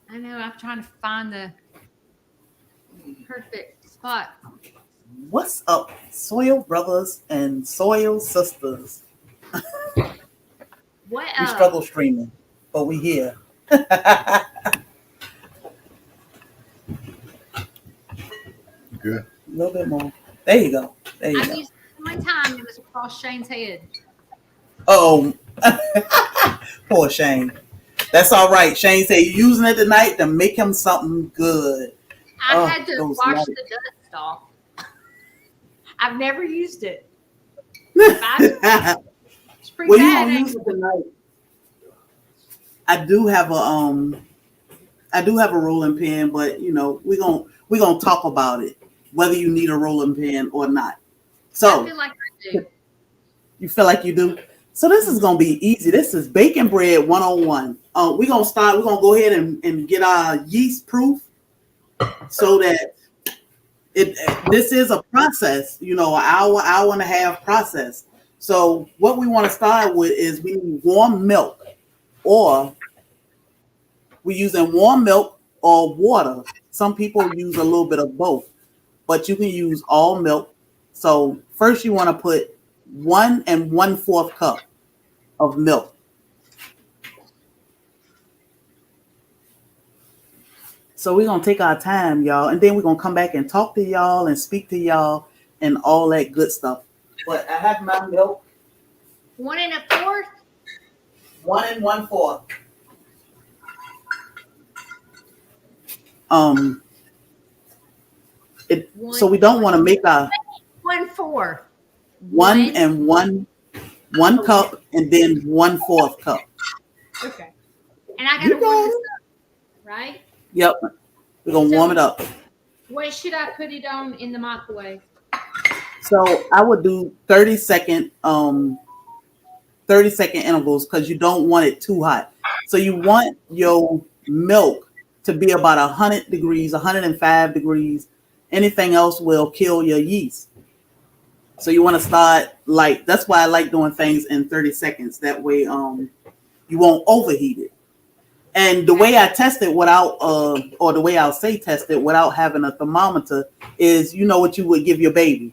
I know. I'm trying to find the perfect spot. What's up, soil brothers and soil sisters? What We struggle streaming, but we here. A Good. little bit more. There you go. There you I've go. used it one time. It was across Shane's head. Oh, poor Shane. That's all right. Shane said you're using it tonight to make him something good. I Oh, had to those wash nights. the dust off. I've never used it. Well, It's pretty you bad. gonna Ain't use it? it tonight. I do have a rolling pin, but we're gonna talk about it, whether you need a rolling pin or not. I So feel like I do. you feel like you do. So this is gonna be easy. This is baking bread 101. We're gonna go ahead and get our yeast proof so that it this is a process, an hour and a half process. So what we want to start with is we need warm milk, or we're using warm milk or water. Some people use a little bit of both, but you can use all milk. So first you want to put 1 1/4 cup of milk. So we're gonna take our time, y'all, and then we're gonna come back and talk to y'all and speak to y'all and all that good stuff. But I have my milk 1 1/4. 1 1/4. Um, so One, we don't want to make our 1/4. one One. and one Okay. cup and then 1/4 cup. Okay. And I You gotta warm got this it. up, right? Yep. We're gonna warm it So up. what should I put it on in the microwave? So I would do 30-second intervals because you don't want it too hot. So you want your milk to be about 100 degrees, 105 degrees. Anything else will kill your yeast. So you want to start that's why I like doing things in 30 seconds. That way you won't overheat it. And the Okay. way I test it without or the way I'll say test it without having a thermometer is what you would give your baby.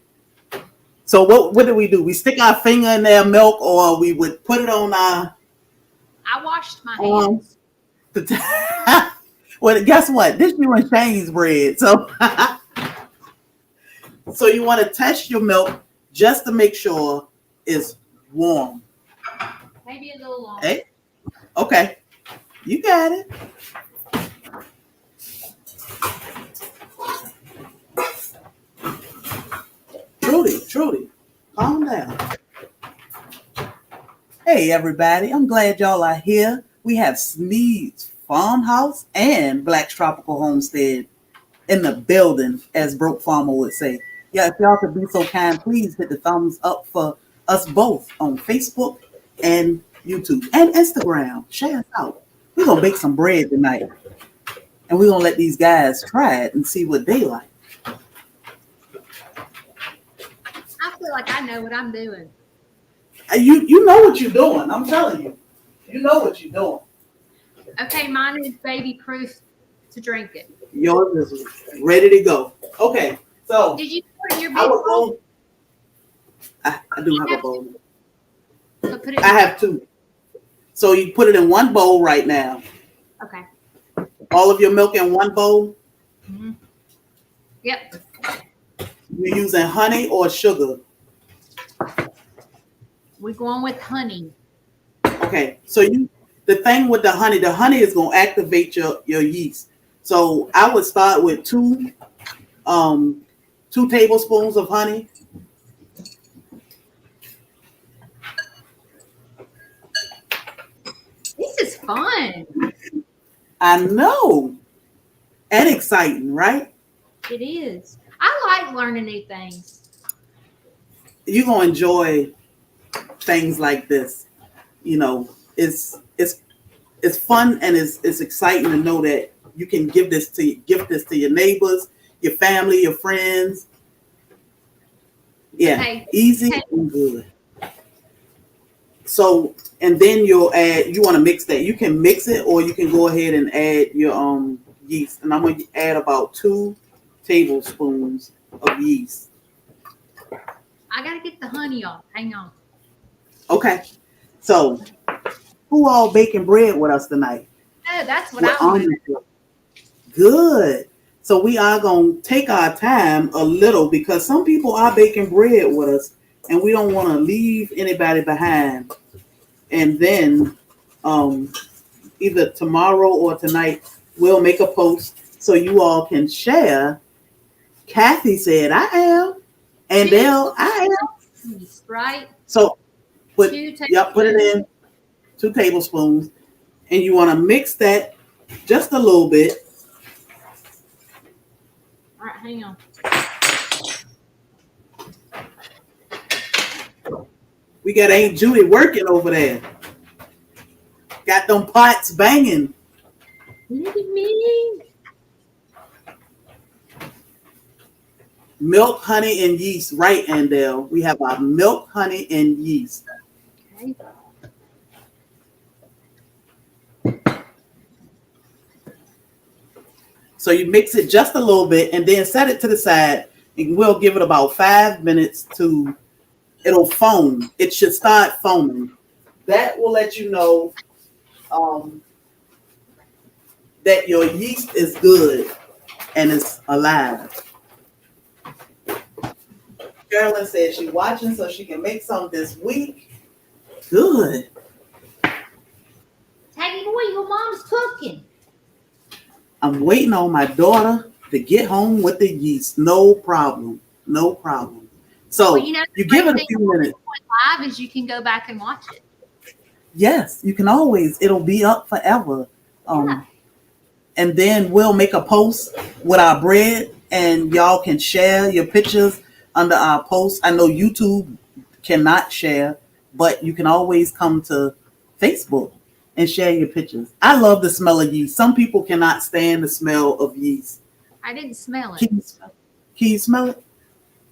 So what do? We stick our finger in their milk, or we would put it on our I washed my arm. hands. Well, guess what? This you and Shane's bread. So so you want to test your milk just to make sure it's warm. Maybe a little longer. Hey, okay, you got it. Trudy, calm down. Hey, everybody. I'm glad y'all are here. We have Sneed's Farmhouse and Black's Tropical Homestead in the building, as Broke Farmer would say. Yeah, if y'all could be so kind, please hit the thumbs up for us both on Facebook and YouTube and Instagram. Share us out. We're going to bake some bread tonight. And we're going to let these guys try it and see what they like. I feel like I know what I'm doing. You know what you're doing. I'm telling you. You know what you're doing. Okay, mine is baby proof to drink it. Yours is ready to go. Okay, so Did you put your I big would bowl? go. I do have a bowl. So put it I have two. So you put it in one bowl right now. Okay. All of your milk in one bowl. Mm-hmm. Yep. You're using honey or sugar. We're going with honey. Okay, so the thing with the honey is gonna activate your yeast. So I would start with 2 tablespoons of honey. This is fun. I know, and exciting, right? It is. I like learning new things. You're gonna enjoy things like this. It's fun and it's exciting to know that you can gift this to your neighbors, your family, your friends. Yeah, Okay. easy Okay. and good. So, and then you want to mix that. You can mix it or you can go ahead and add your yeast. And I'm going to add about 2 tablespoons of yeast. I got to get the honey off. Hang on. Okay. So, who all baking bread with us tonight? Oh, that's what I want. Good. So we are going to take our time a little because some people are baking bread with us and we don't want to leave anybody behind. And then either tomorrow or tonight, we'll make a post so you all can share. Kathy said, I am. And Dale, I am. Right. So put it in 2 tablespoons. And you want to mix that just a little bit. All right, hang on. We got Aunt Judy working over there. Got them pots banging. Look at me. Milk, honey, and yeast. Right, Andel. We have our milk, honey, and yeast. Okay. So you mix it just a little bit and then set it to the side. And we'll give it about 5 minutes to, it'll foam. It should start foaming. That will let you know that your yeast is good and it's alive. Carolyn says she's watching so she can make some this week. Good. Taggy boy, your mom's cooking. I'm waiting on my daughter to get home with the yeast. No problem. No problem. So well, you give it a few minutes. Live is you can go back and watch it. Yes, you can always. It'll be up forever. Yeah. And then we'll make a post with our bread and y'all can share your pictures under our post. I know YouTube cannot share, but you can always come to Facebook and share your pictures. I love the smell of yeast. Some people cannot stand the smell of yeast. I didn't smell it. Can you smell it?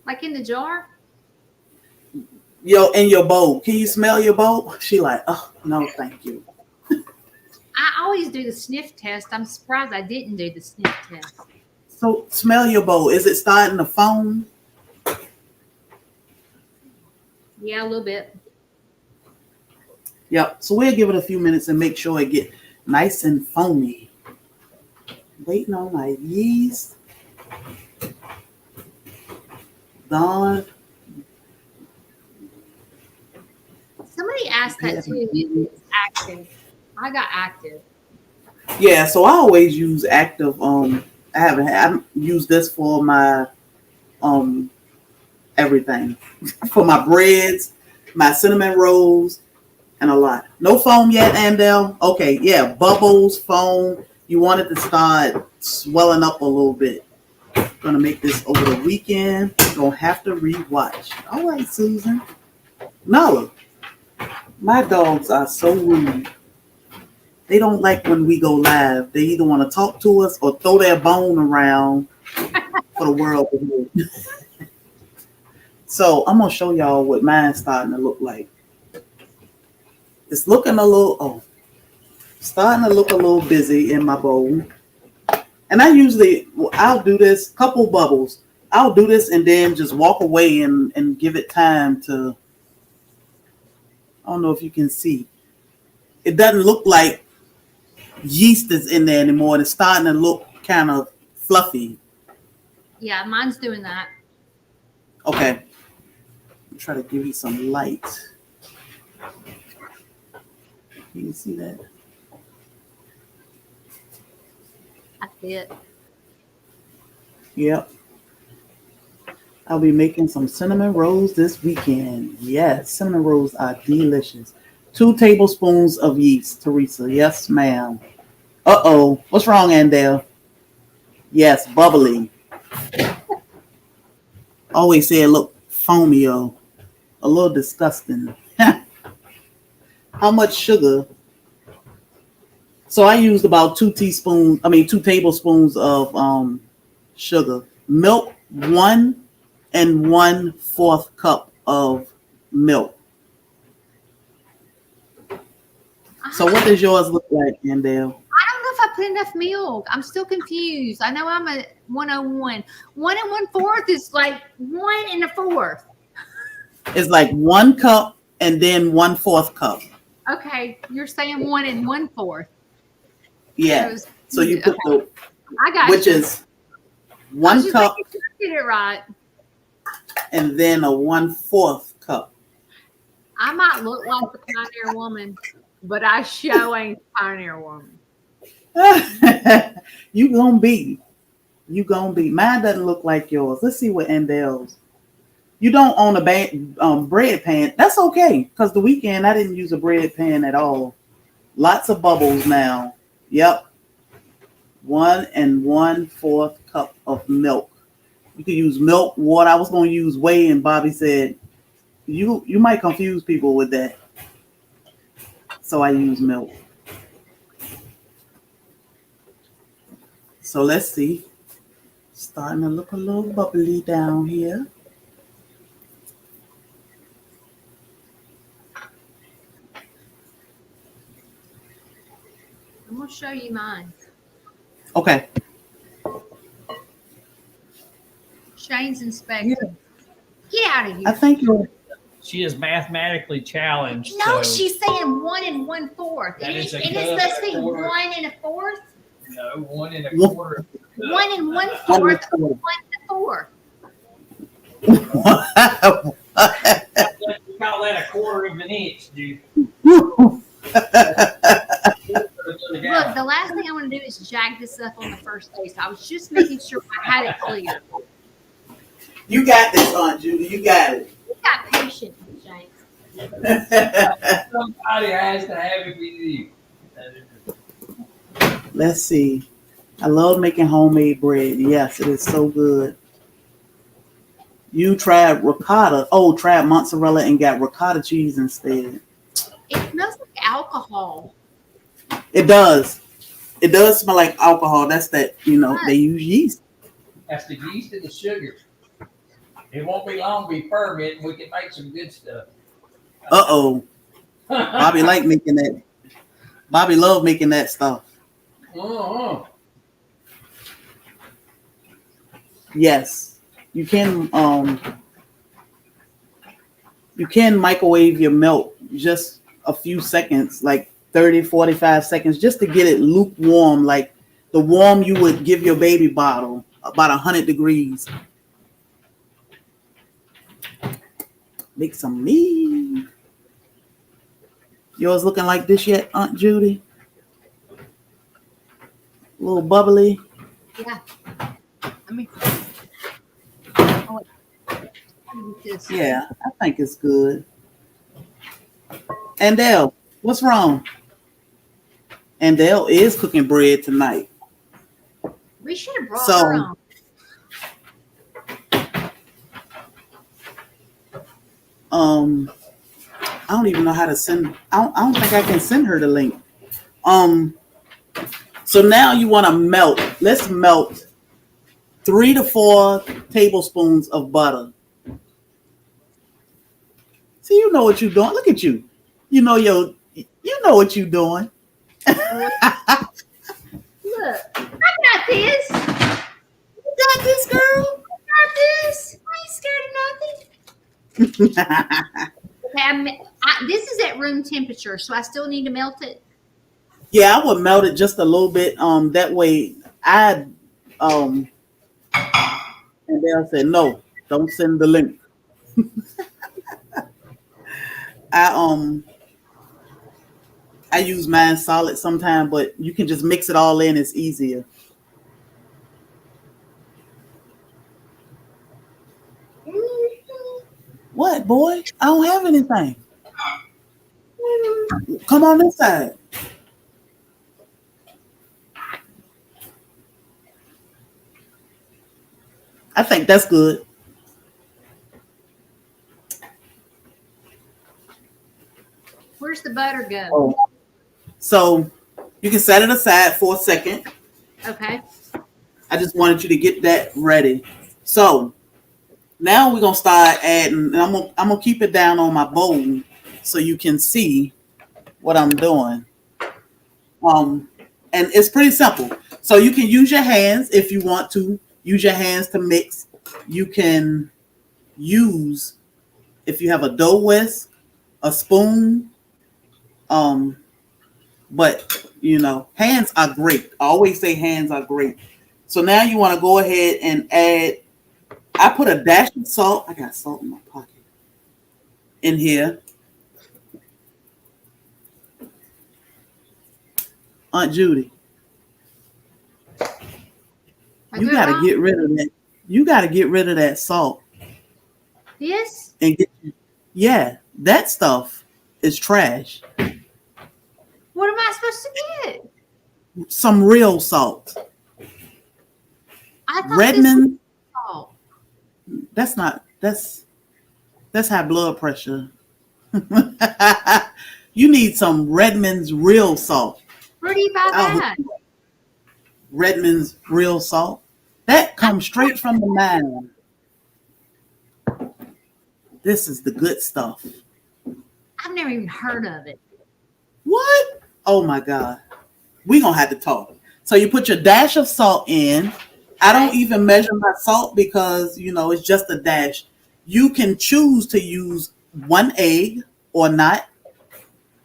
Like in the jar? In your bowl. Can you smell your bowl? She like, oh, no, thank you. I always do the sniff test. I'm surprised I didn't do the sniff test. So smell your bowl. Is it starting to foam? Yeah, a little bit. Yep. So we'll give it a few minutes and make sure it get nice and foamy. Waiting on my yeast. Done. Somebody asked that too. It's active. I got active. Yeah, so I always use active. I haven't used this for my everything. For my breads, my cinnamon rolls, and a lot. No foam yet, Andel? Okay, yeah, bubbles, foam. You want it to start swelling up a little bit. Gonna make this over the weekend. Don't have to rewatch. All right, Susan. Nala, my dogs are so rude. They don't like when we go live. They either want to talk to us or throw their bone around for the world to hear. So I'm gonna show y'all what mine's starting to look like. It's looking starting to look a little busy in my bowl. And I'll do this, couple bubbles. I'll do this and then just walk away and give it time to, I don't know if you can see. It doesn't look like yeast is in there anymore. It's starting to look kind of fluffy. Yeah, mine's doing that. Okay. Try to give you some light. You can see that? That's it. Yep. I'll be making some cinnamon rolls this weekend. Yes, cinnamon rolls are delicious. 2 tablespoons of yeast, Teresa. Yes, ma'am. Uh-oh. What's wrong, Andel? Yes, bubbly. Always say it look foamy, a little disgusting. How much sugar? So I used about 2 tablespoons of sugar. Milk, 1 1/4 cup of milk. So what does yours look like, Andale? I don't know if I put enough milk. I'm still confused. I know I'm a 101. 1 1/4 is like 1 1/4. It's like 1 cup and then 1/4 cup. Okay, you're saying 1 1/4. Yeah. So you put the, I got which you. is 1 cup Get it right. and then a 1/4 cup. I might look like the Pioneer Woman, but I sure ain't the Pioneer Woman. You gonna be. Mine doesn't look like yours. Let's see what Andale's. You don't own a bread pan. That's okay, because the weekend I didn't use a bread pan at all. Lots of bubbles now. Yep. 1 1/4 cup of milk. You can use milk, water. I was going to use whey, and Bobby said, you might confuse people with that. So I use milk. So let's see. Starting to look a little bubbly down here. I'm going to show you mine. Okay. Shane's inspecting. Yeah. Get out of here. I think she is mathematically challenged. No, so she's saying 1 1/4. That is a and cup, it's supposed to be a 1 quarter. 1/4. No, 1 1/4. 1 1/4. 1 1/4. We call that a quarter of an inch, dude. Look, the last thing I want to do is jack this up on the first day. So I was just making sure I had it clear. You got this, Aunt Judy. You got it. You got patience, Shane. Somebody has to have it with you. Let's see. I love making homemade bread. Yes, it is so good. You tried ricotta. Oh, tried mozzarella and got ricotta cheese instead. It smells like alcohol. It does. It does smell like alcohol. That's that, they use yeast. That's the yeast and the sugar. It won't be long to be ferment and we can make some good stuff. Uh-oh. Bobby like making that. Bobby love making that stuff. Uh-huh. Yes. You can microwave your milk just a few seconds, like 30, 45 seconds, just to get it lukewarm, like the warm you would give your baby bottle, about 100 degrees. Make some meat. Yours looking like this yet, Aunt Judy? A little bubbly? Yeah. Yeah, I think it's good. Andale, what's wrong? Andale is cooking bread tonight. We should have brought her on. I don't even know how to send. I don't think I can send her the link. So now you want to melt. Let's melt 3 to 4 tablespoons of butter. See, you know what you're doing. Look at you. You know what you're doing. Look, I got this. You got this, girl. I got this. I ain't scared of nothing. Okay, this is at room temperature, so I still need to melt it. Yeah, I would melt it just a little bit. That way, and they'll say no. Don't send the link. I use mine solid sometimes, but you can just mix it all in. It's easier. What, boy? I don't have anything. Come on this side. I think that's good. Where's the butter go? Oh. So you can set it aside for a second. Okay. I just wanted you to get that ready. So now we're gonna start adding. I'm gonna keep it down on my bowl so you can see what I'm doing. And it's pretty simple. So you can use your hands if you want to. Use your hands to mix. You can use, if you have a dough whisk, a spoon. But hands are great. I always say hands are great. So now you want to go ahead and add. I put a dash of salt. I got salt in my pocket. In here. Aunt Judy. You gotta get rid of that. You gotta get rid of that salt. Yes? And that stuff is trash. What am I supposed to get? Some real salt. I thought Redmond. Salt. That's high blood pressure. You need some Redmond's real salt. Where do you buy that? Redmond's real salt. That comes straight from the mine. This is the good stuff. I've never even heard of it. What? Oh my God. We're going to have to talk. So you put your dash of salt in. I don't even measure my salt because, it's just a dash. You can choose to use 1 egg or not.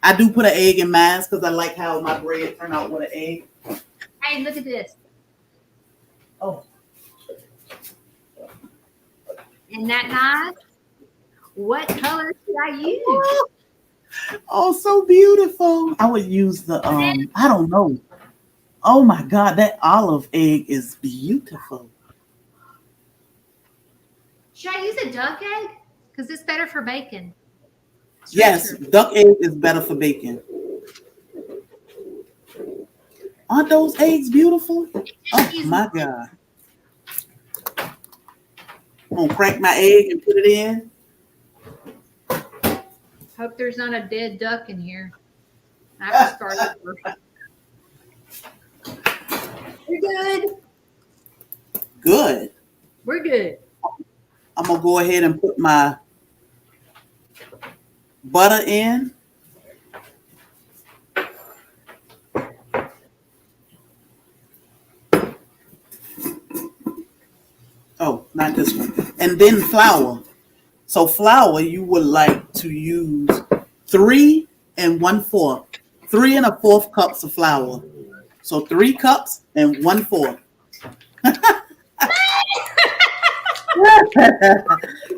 I do put an egg in mine because I like how my bread turned out with an egg. Hey, look at this. Oh. Isn't that nice? What color should I use? Oh, so beautiful. I would use the, I don't know. Oh my God, that olive egg is beautiful. Should I use a duck egg? Because it's better for bacon. Yes, duck egg is better for bacon. Aren't those eggs beautiful? Oh my God. I'm going to crack my egg and put it in. Hope there's not a dead duck in here. I have to start over. We're good. Good. We're good. I'm going to go ahead and put my butter in. Oh, not this one. And then flour. So flour, you would like to use 3 1/4. 3 1/4 cups of flour. So 3 cups and 1/4.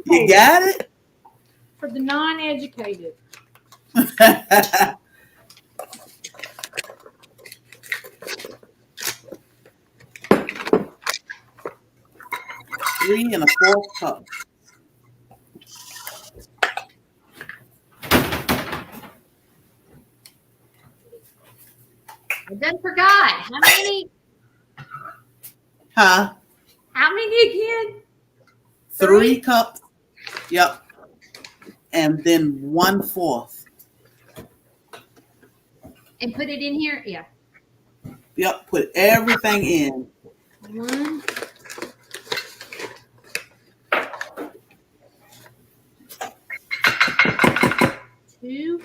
You got it? For the non-educated. 3 1/4 cups. I done forgot. How many? Huh? How many again? 3 cups. Yep. And then 1/4. And put it in here? Yeah. Yep. Put everything in. 1. 2.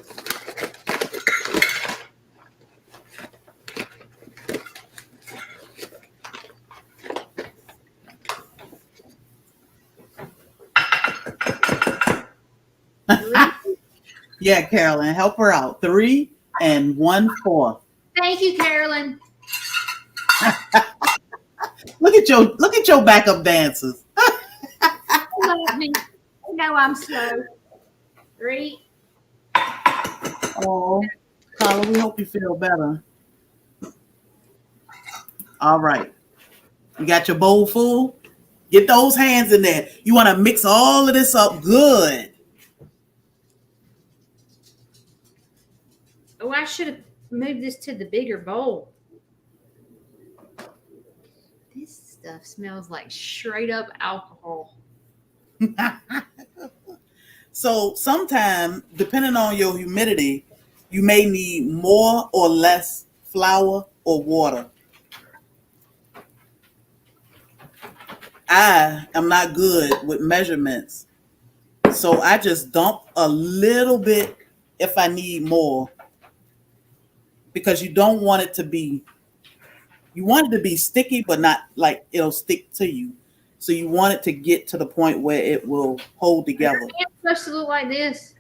Yeah, Carolyn, help her out. 3 1/4. Thank you, Carolyn. Look at your backup dancers. Love me. You know I'm slow. 3. Oh, Carla, we hope you feel better. All right. You got your bowl full? Get those hands in there. You want to mix all of this up good. Oh, I should have moved this to the bigger bowl. This stuff smells like straight up alcohol. So sometimes, depending on your humidity, you may need more or less flour or water. I am not good with measurements, so I just dump a little bit if I need more. because you don't want it to be. You want it to be sticky, but not like it'll stick to you. So you want it to get to the point where it will hold together. It's supposed to look like this.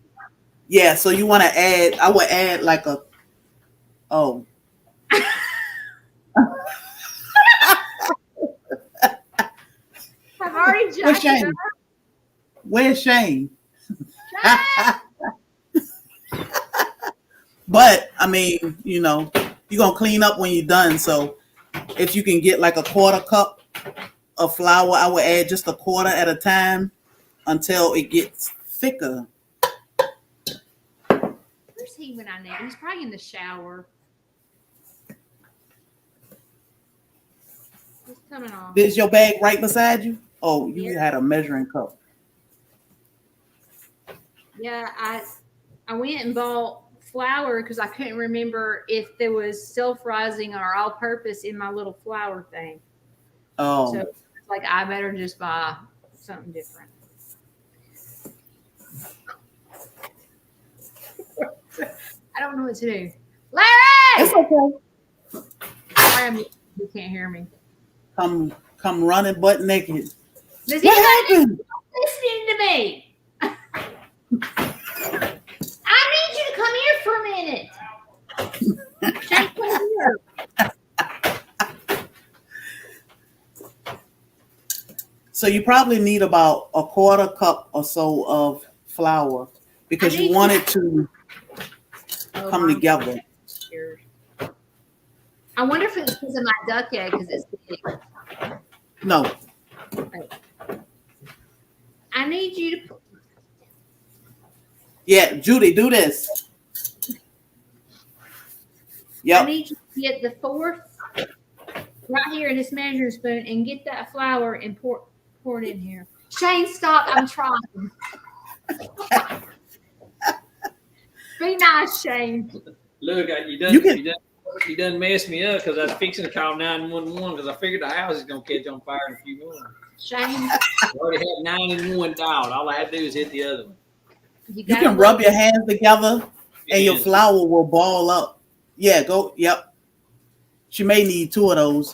Yeah, so you want to add, I would add like a, oh. I've already Where's jacked it Shane? up. Where's Shane? But, I mean, you know, you're going to clean up when you're done. So if you can get like a quarter cup of flour, I would add just a quarter at a time until it gets thicker. Where's he when I need him? He's probably in the shower. He's coming on. Is your bag right beside you? Oh, you Yeah. had a measuring cup. Yeah, I went and bought flour because I couldn't remember if there was self-rising or all-purpose in my little flour thing. Oh, So it's like I better just buy something different. I don't know what to do. Larry! it's okay. Larry, you can't hear me. Come running butt naked. Does What anybody happened? listening to me? I need you to come here for a minute. Shane, come here. So you probably need about a quarter cup or so of flour because you want it to Oh, come my together. Here. I wonder if it's because of my duck egg because it's big. No, I need you to put. yeah, Judy, do this. I Yep. need you to get the fourth right here in this measuring spoon and get that flour and pour it in here. Shane, stop! I'm trying. Be nice, Shane. Look, you done messed me up because I was fixing to call 911 because I figured the house is gonna catch on fire in a few minutes. Shane, I already had 911 dialed. All I had to do is hit the other one. You can rub your hands together and your flour will ball up. Yeah, go. Yep. She may need two of those.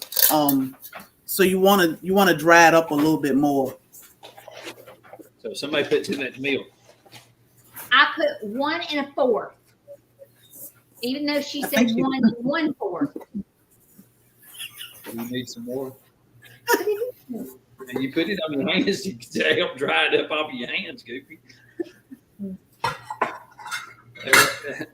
So you want to dry it up a little bit more. So somebody put too much milk. I put 1 1/4. Even though she said 1 1/4. You need some more. And you put it on your hands to help dry it up off your hands, Goofy.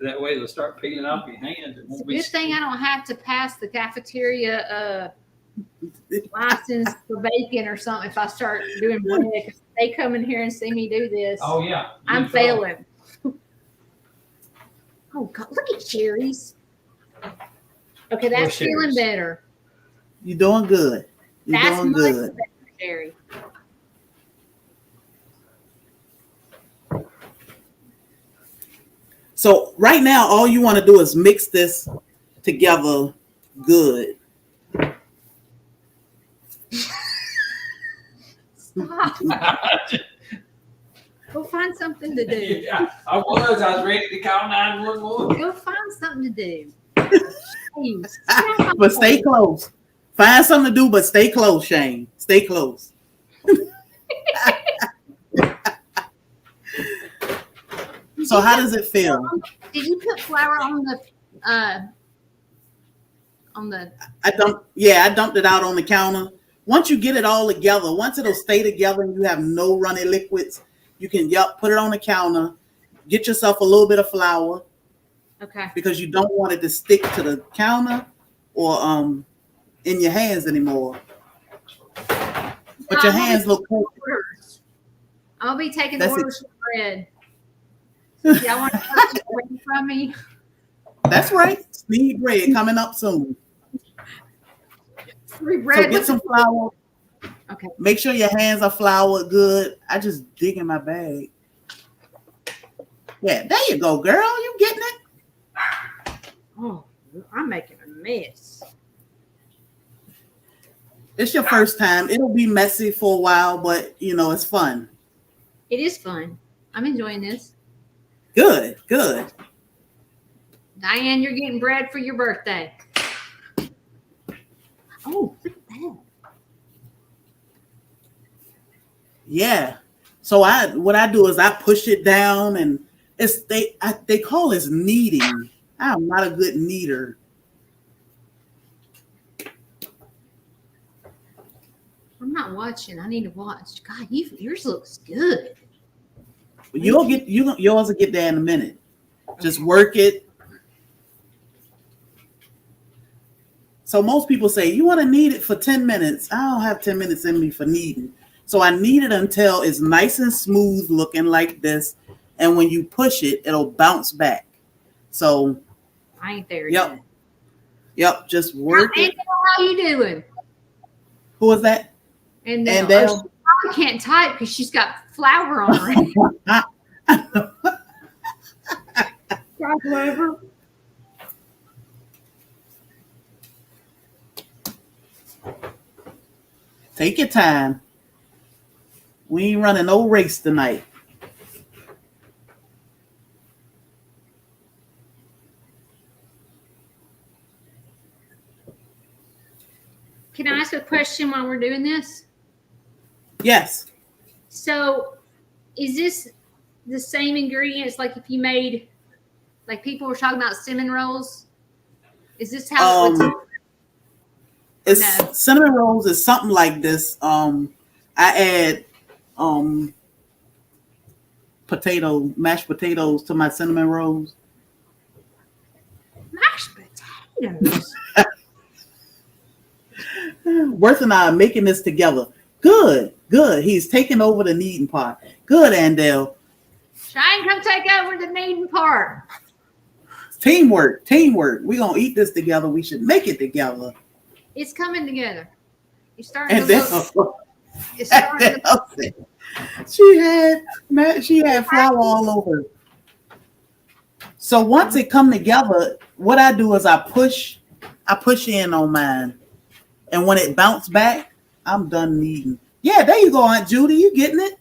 That way it'll start peeling off your hands. It won't be Good thing I don't have to pass the cafeteria license for bacon or something if I start doing bread. If they come in here and see me do this, Oh yeah. I'm failing. Oh God, look at cherries. Okay, that's More feeling cherries. better. You're doing good. You're That's doing much good. better, Sherry. So right now, all you want to do is mix this together good. Stop. Go find something to do. Yeah, I was ready to call 911. Go find something to do. Jeez. But stay close. Find something to do, but stay close, Shane. Stay close. So how does it feel? Did you put flour on the I dumped it out on the counter. Once you get it all together, once it'll stay together and you have no runny liquids, you can put it on the counter, get yourself a little bit of flour. Okay. Because you don't want it to stick to the counter or in your hands anymore. But your hands look cool. Orders. I'll be taking That's orders for bread. Y'all want to take away from me? That's right. Sneed bread coming up soon. Free So bread. get some flour. Okay. Make sure your hands are floured good. I just dig in my bag. Yeah, there you go, girl. You getting it? Oh, I'm making a mess. It's your first time. It'll be messy for a while, but it's fun. It is fun. I'm enjoying this. Good, good. Diane, you're getting bread for your birthday. Oh, look at that. Yeah. So what I do is I push it down, and they call this kneading. I'm not a good kneader. I'm not watching. I need to watch. God, yours looks good. Yours will get there in a minute. Just work it. So most people say, you want to knead it for 10 minutes. I don't have 10 minutes in me for kneading. So I knead it until it's nice and smooth looking like this. And when you push it, it'll bounce back. So I ain't there yet. Yep, just work it. How you doing? Who was that? And then she probably can't type because she's got flour on her hand. Whatever. Take your time. We ain't running no race tonight. Can I ask a question while we're doing this? Yes. So, is this the same ingredients like if you made, like people were talking about cinnamon rolls? Is this how it it's no. Cinnamon rolls is something like this. I add mashed potatoes to my cinnamon rolls. Mashed potatoes. Worth and I are making this together. Good. He's taking over the kneading part. Good, Andel. Shine, come take over the kneading part. Teamwork. We're going to eat this together. We should make it together. It's coming together. It's starting to look. It's starting to look. She had flour all over. So once it come together, what I do is I push in on mine. And when it bounce back, I'm done kneading. Yeah, there you go, Aunt Judy. You getting it?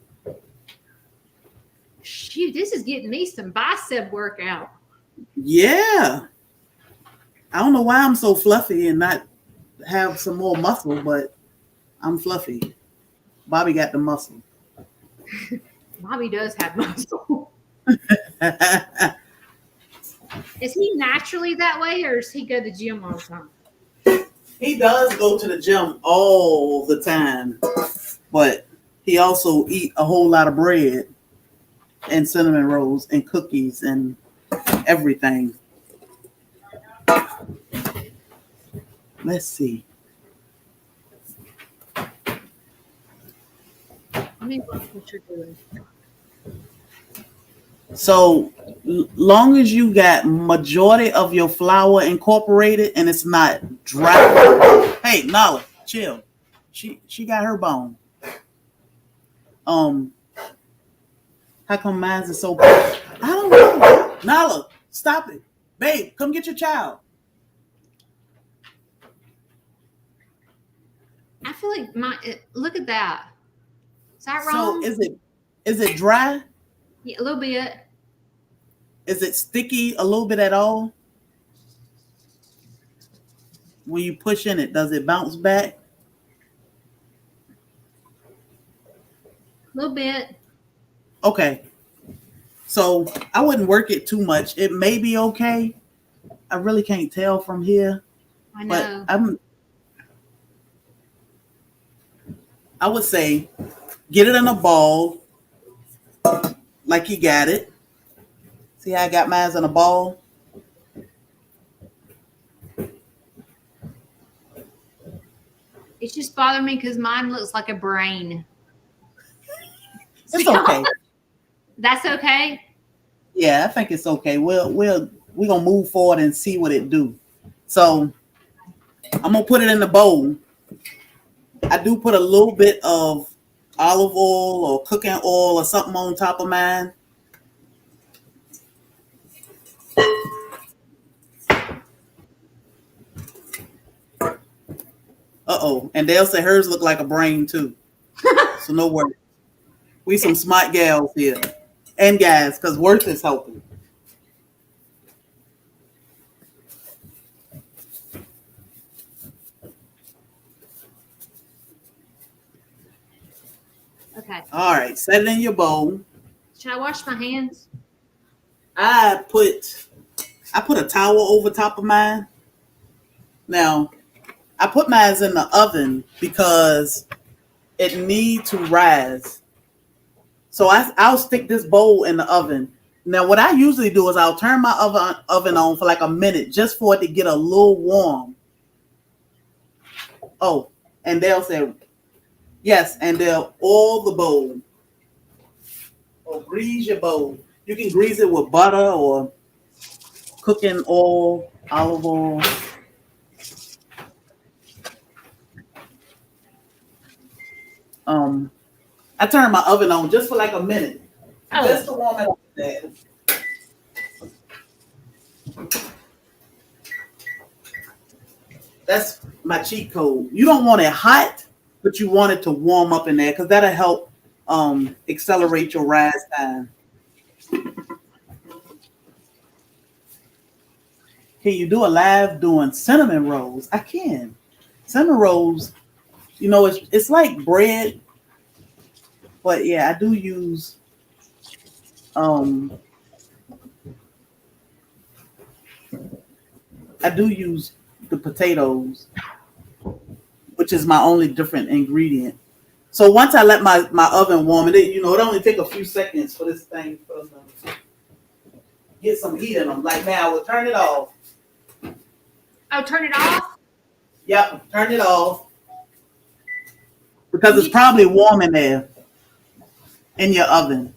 Shoot, this is getting me some bicep workout. Yeah. I don't know why I'm so fluffy and not have some more muscle, but I'm fluffy. Bobby got the muscle. Bobby does have muscle. Is he naturally that way, or does he go to the gym all the time? He does go to the gym all the time, but he also eat a whole lot of bread and cinnamon rolls and cookies and everything. Let's see. Let me look what you're doing. So long as you got majority of your flour incorporated and it's not dry. Hey, Nala, chill. She got her bone. How come mine's is so bad? I don't know. Nala, stop it. Babe, come get your child. I feel like look at that. Is that wrong? So is it dry? Yeah, a little bit. Is it sticky a little bit at all? When you push in it, does it bounce back? A little bit. Okay. So I wouldn't work it too much. It may be okay. I really can't tell from here. I know. But I would say get it in a ball like you got it. See how I got mine in a ball? It's just bothering me because mine looks like a brain. It's okay. That's okay? Yeah, I think it's okay. We're gonna move forward and see what it do. So I'm gonna put it in the bowl. I do put a little bit of olive oil or cooking oil or something on top of mine. Uh-oh. And they'll say hers look like a brain too. So no worries. We some smart gals here. And guys, because Worth is helping. Okay. All right, set it in your bowl. Should I wash my hands? I put a towel over top of mine. Now, I put mine in the oven because it needs to rise. So I'll stick this bowl in the oven. Now, what I usually do is I'll turn my oven on for like a minute just for it to get a little warm. Oh, and they'll say, yes, and they'll oil the bowl. Or grease your bowl. You can grease it with butter or cooking oil, olive oil. I turn my oven on just for like a minute. Oh. Just to warm it up there. That's my cheat code. You don't want it hot, but you want it to warm up in there because that'll help accelerate your rise time. Can you do a live doing cinnamon rolls? I can. Cinnamon rolls, you know, it's like bread, but yeah, I do use the potatoes, which is my only different ingredient. So once I let my oven warm, it only take a few seconds for this thing to get some heat in them. Like now, we'll turn it off. Oh, turn it off? Yep, turn it off. Because it's probably warm in there in your oven.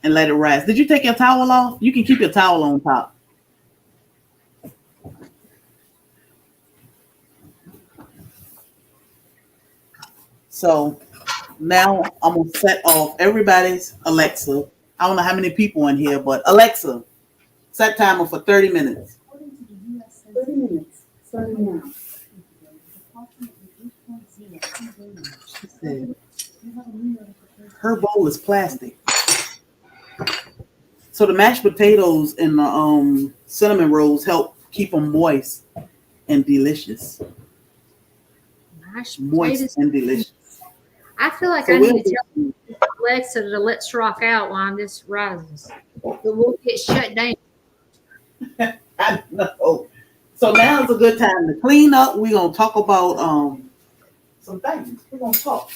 And let it rise. Did you take your towel off? You can keep your towel on top. So now I'm going to set off everybody's Alexa. I don't know how many people in here, but Alexa, set timer for 30 minutes. 30 minutes, starting now. She said, her bowl is plastic. So the mashed potatoes and the cinnamon rolls help keep them moist and delicious. Mashed Moist potatoes. and delicious. I feel like So I need to tell Alexa to let's rock out while this rises. But we'll get shut down. I know. So now is a good time to clean up. We're gonna talk about some things. We're gonna talk.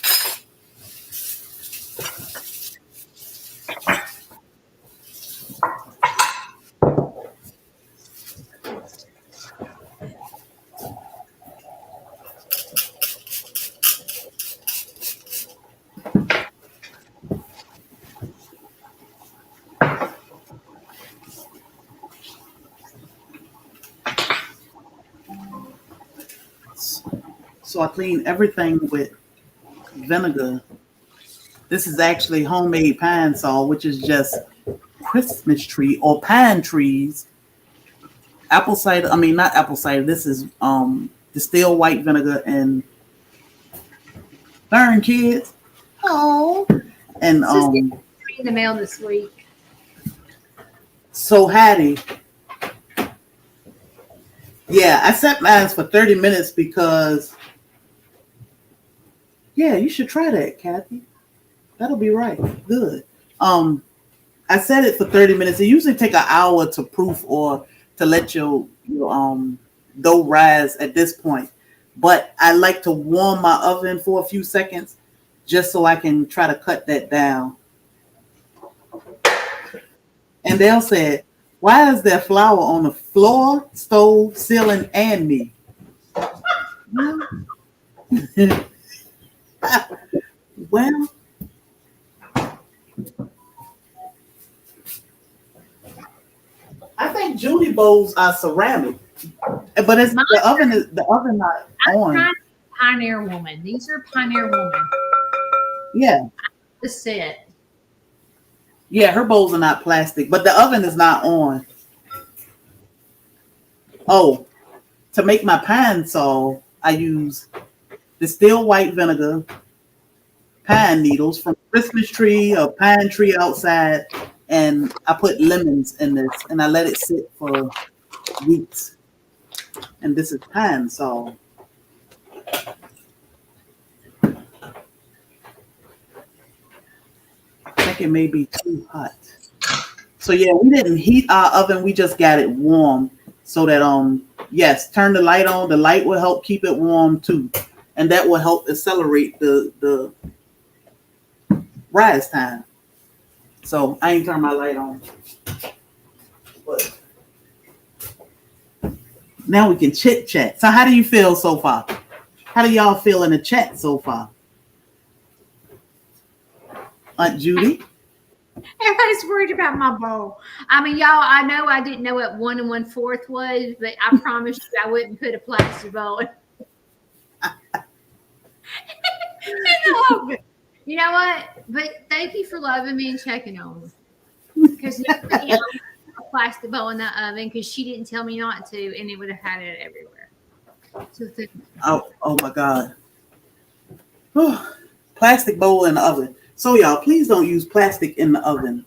So I clean everything with vinegar. This is actually homemade pine sol, which is just Christmas tree or pine trees. Apple cider, not apple cider. This is distilled white vinegar and darn kids. Oh. And in the mail this week. So Hattie. Yeah, I set mine for 30 minutes because yeah, you should try that, Kathy. That'll be right. Good. I set it for 30 minutes. It usually take an hour to proof or to let your dough rise at this point. But I like to warm my oven for a few seconds just so I can try to cut that down. And Dale said, why is there flour on the floor, stove, ceiling, and me? Well, I think Judy bowls are ceramic, but it's the oven not on. I'm Pioneer Woman. These are Pioneer Woman. Yeah, The set. yeah, her bowls are not plastic, but the oven is not on. Oh, to make my pine sol, I use distilled white vinegar, pine needles from Christmas tree or pine tree outside, and I put lemons in this, and I let it sit for weeks. And this is pine sol. think it may be too hot. So yeah, we didn't heat our oven. We just got it warm so that yes, turn the light on. The light will help keep it warm too, and that will help accelerate the rise time. So I ain't turn my light on. But now we can chit chat. So how do you feel so far? How do y'all feel in the chat so far? Aunt Judy? Everybody's worried about my bowl. I mean, y'all, I know I didn't know what 1 1/4 was, but I promised you I wouldn't put a plastic bowl in the oven. You know what? But thank you for loving me and checking on me. Because nobody else put a plastic bowl in the oven because she didn't tell me not to, and it would have had it everywhere. So Oh my God. Plastic bowl in the oven. So y'all, please don't use plastic in the oven.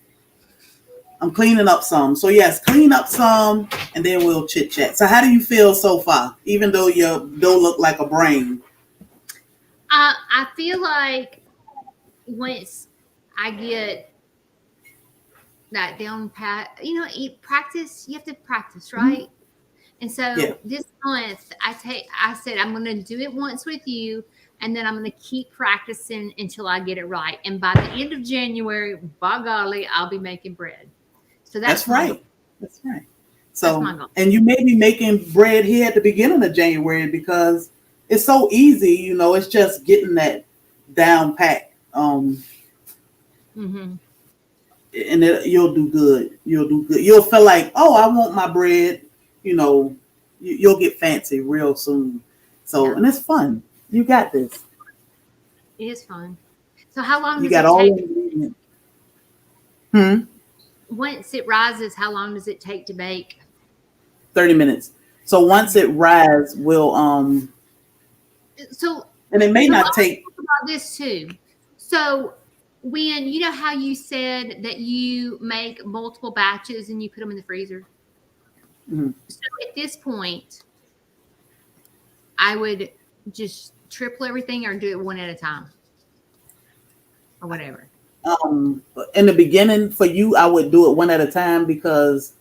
I'm cleaning up some. So yes, clean up some and then we'll chit chat. So how do you feel so far? Even though your dough look like a brain. I feel like once I get that down pat, you practice, you have to practice, right? Mm-hmm. And so this month I said, I'm going to do it once with you. And then I'm going to keep practicing until I get it right. And by the end of January, by golly, I'll be making bread. So that's right. That's right. So, and you may be making bread here at the beginning of January because it's so easy, it's just getting that down pat. And you'll do good. You'll feel like, oh, I want my bread. You'll get fancy real soon. So, and it's fun. You got this. It is fun. So how long you does got it all take? the ingredients. Once it rises, how long does it take to bake? 30 minutes. So once it rises, we'll and it may not take about this too. So when how you said that you make multiple batches and you put them in the freezer. Mm-hmm. So at this point, I would just triple everything or do it one at a time or whatever. In the beginning for you, I would do it one at a time because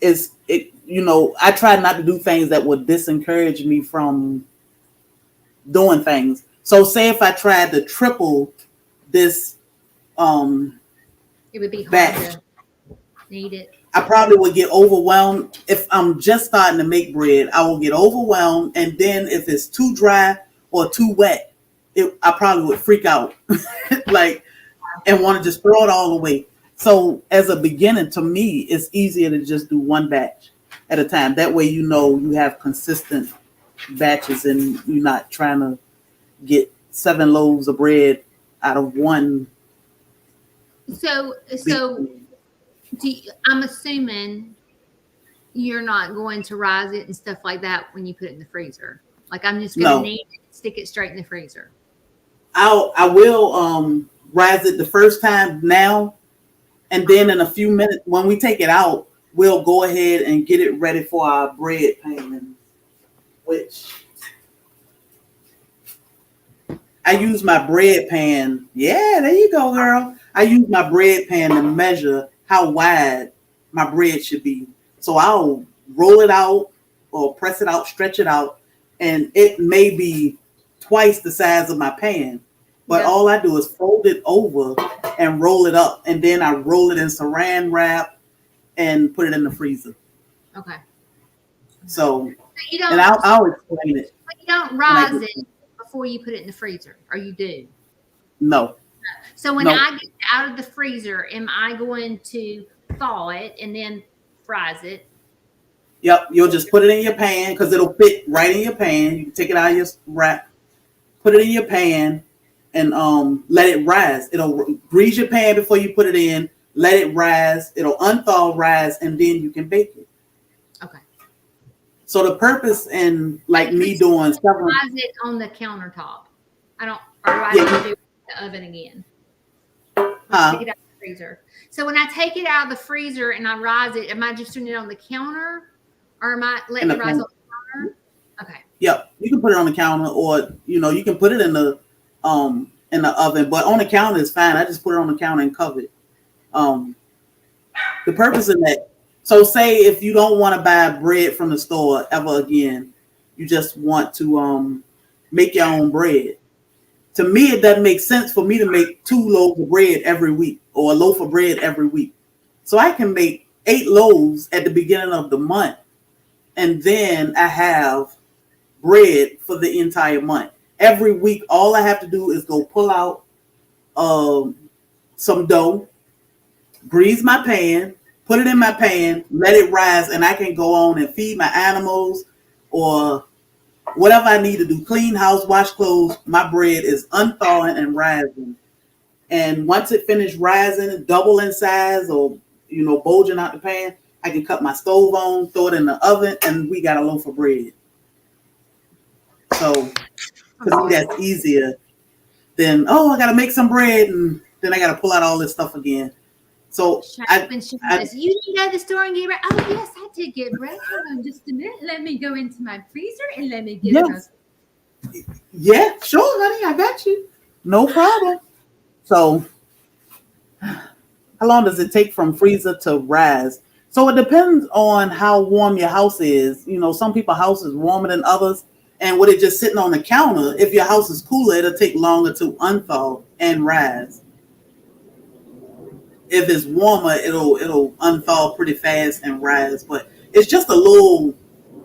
I try not to do things that would disencourage me from doing things. So say if I tried to triple this it would be hard to knead it. I probably would get overwhelmed. If I'm just starting to make bread, I will get overwhelmed. And then if it's too dry or too wet, I probably would freak out and want to just throw it all away. So as a beginner, to me, it's easier to just do one batch at a time. That way, you have consistent batches and you're not trying to get 7 loaves of bread out of one. So I'm assuming you're not going to rise it and stuff like that when you put it in the freezer. Like I'm just going to knead it, stick it straight in the freezer. I will rise it the first time now, and then in a few minutes when we take it out, we'll go ahead and get it ready for our bread pan, which I use my bread pan. Yeah, there you go, girl. I use my bread pan to measure how wide my bread should be. So I'll roll it out or press it out, stretch it out, and it may be twice the size of my pan. But all I do is fold it over and roll it up. And then I roll it in saran wrap and put it in the freezer. Okay. So I'll explain it. But you don't rise it before you put it in the freezer, or you do? No. So when I get it out of the freezer, am I going to thaw it and then fries it? Yep. You'll just put it in your pan because it'll fit right in your pan. You can take it out of your wrap, put it in your pan, and let it rise. It'll grease your pan before you put it in. Let it rise. It'll unthaw, rise, and then you can bake it. Okay. So the purpose in me doing several. Rise it on the countertop. I don't. Or do I have to do it in the oven again? Take it out of the freezer. So when I take it out of the freezer and I rise it, am I just doing it on the counter, or am I letting it rise on the counter? Okay. Yep. You can put it on the counter, or you can put it in in the oven, but on the counter is fine. I just put it on the counter and cover it. The purpose of that. So say if you don't want to buy bread from the store ever again, you just want to make your own bread. To me, it doesn't make sense for me to make 2 loaves of bread every week or a loaf of bread every week. So I can make 8 loaves at the beginning of the month, and then I have bread for the entire month. Every week, all I have to do is go pull out some dough, grease my pan, put it in my pan, let it rise, and I can go on and feed my animals or whatever I need to do. Clean house, wash clothes. My bread is unthawing and rising. And once it finished rising, double in size or, bulging out the pan, I can cut my stove on, throw it in the oven, and we got a loaf of bread. So to me, that's easier than, I got to make some bread and then I got to pull out all this stuff again. So when she says, you need to go to the store and get bread. Oh, yes, I did get bread. Hold on just a minute. Let me go into my freezer and let me get it. Yeah, sure, honey. I got you. No problem. So how long does it take from freezer to rise? So it depends on how warm your house is. Some people's house is warmer than others. And with it just sitting on the counter, if your house is cooler, it'll take longer to unthaw and rise. If it's warmer, it'll unthaw pretty fast and rise. But it's just a little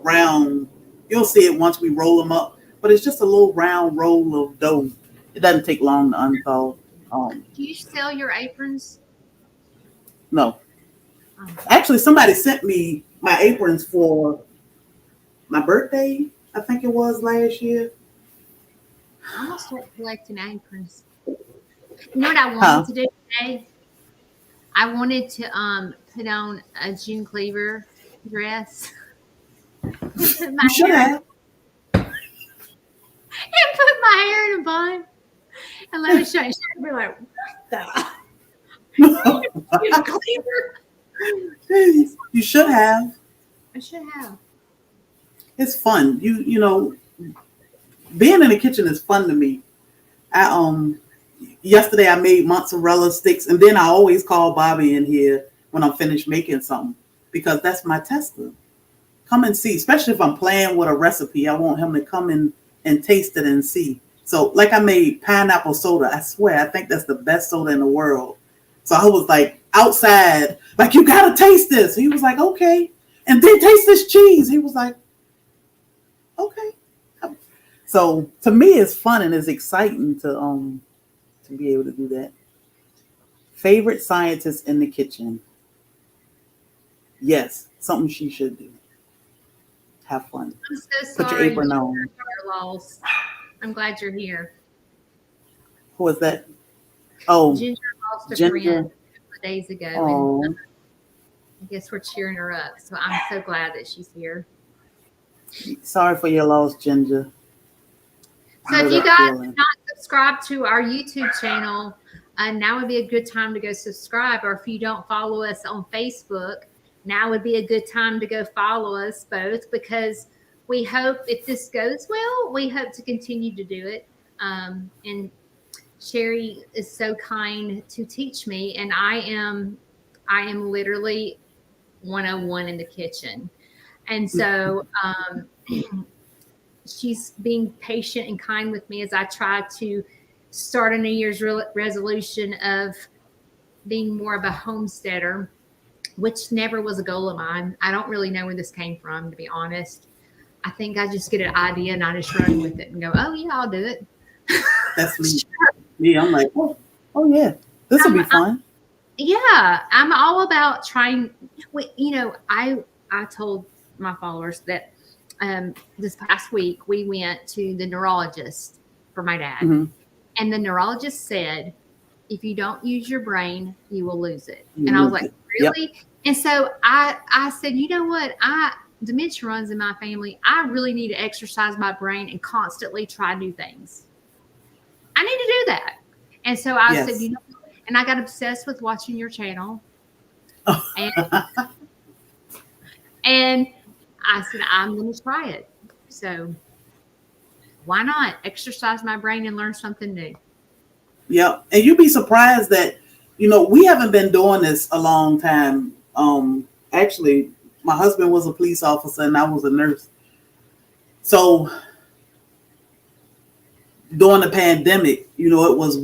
round. You'll see it once we roll them up. But it's just a little round roll of dough. It doesn't take long to unthaw. Do you sell your aprons? No. Actually, somebody sent me my aprons for my birthday. I think it was last year. I'm going to start collecting aprons. You know what I wanted to do today? I wanted to put on a June Cleaver dress. You should have. And put my hair in a bun. And let me show you. She'll be like, what the? June Cleaver? You should have. I should have. It's fun. Being in the kitchen is fun to me. Yesterday I made mozzarella sticks, and then I always call Bobby in here when I'm finished making something because that's my tester. Come and see, especially if I'm playing with a recipe. I want him to come in and taste it and see. So like I made pineapple soda. I swear, I think that's the best soda in the world. So I was like outside, like, you got to taste this. He was like, okay. And then taste this cheese. He was like, okay. So to me, it's fun and it's exciting to be able to do that. Favorite scientist in the kitchen? Yes, something she should do. Have fun. I'm so sorry. Put your apron on. Lost. I'm glad you're here. Who was that? Oh, Ginger lost a friend a couple of days ago. Oh. And I guess we're cheering her up. So I'm so glad that she's here. Sorry for your loss, Ginger. So if you guys have not subscribed to our YouTube channel, now would be a good time to go subscribe. Or if you don't follow us on Facebook, now would be a good time to go follow us both, because we hope, if this goes well, we hope to continue to do it. And Sherry is so kind to teach me, and I am literally 101 in the kitchen. And so she's being patient and kind with me as I try to start a New Year's resolution of being more of a homesteader, which never was a goal of mine. I don't really know where this came from, to be honest. I think I just get an idea and I just run with it and go, oh, yeah, I'll do it. That's me. Me, I'm like, oh yeah, this will be fun. I'm all about trying. I told my followers that this past week we went to the neurologist for my dad. Mm-hmm. And the neurologist said, if you don't use your brain, you will lose it. And I was like, really? Yep. And so I said, you know what? Dementia runs in my family. I really need to exercise my brain and constantly try new things. I need to do that. And so I said, and I got obsessed with watching your channel. And I said, I'm going to try it. So why not exercise my brain and learn something new? Yep. And you'd be surprised that, we haven't been doing this a long time. Actually, my husband was a police officer and I was a nurse. So during the pandemic, it was,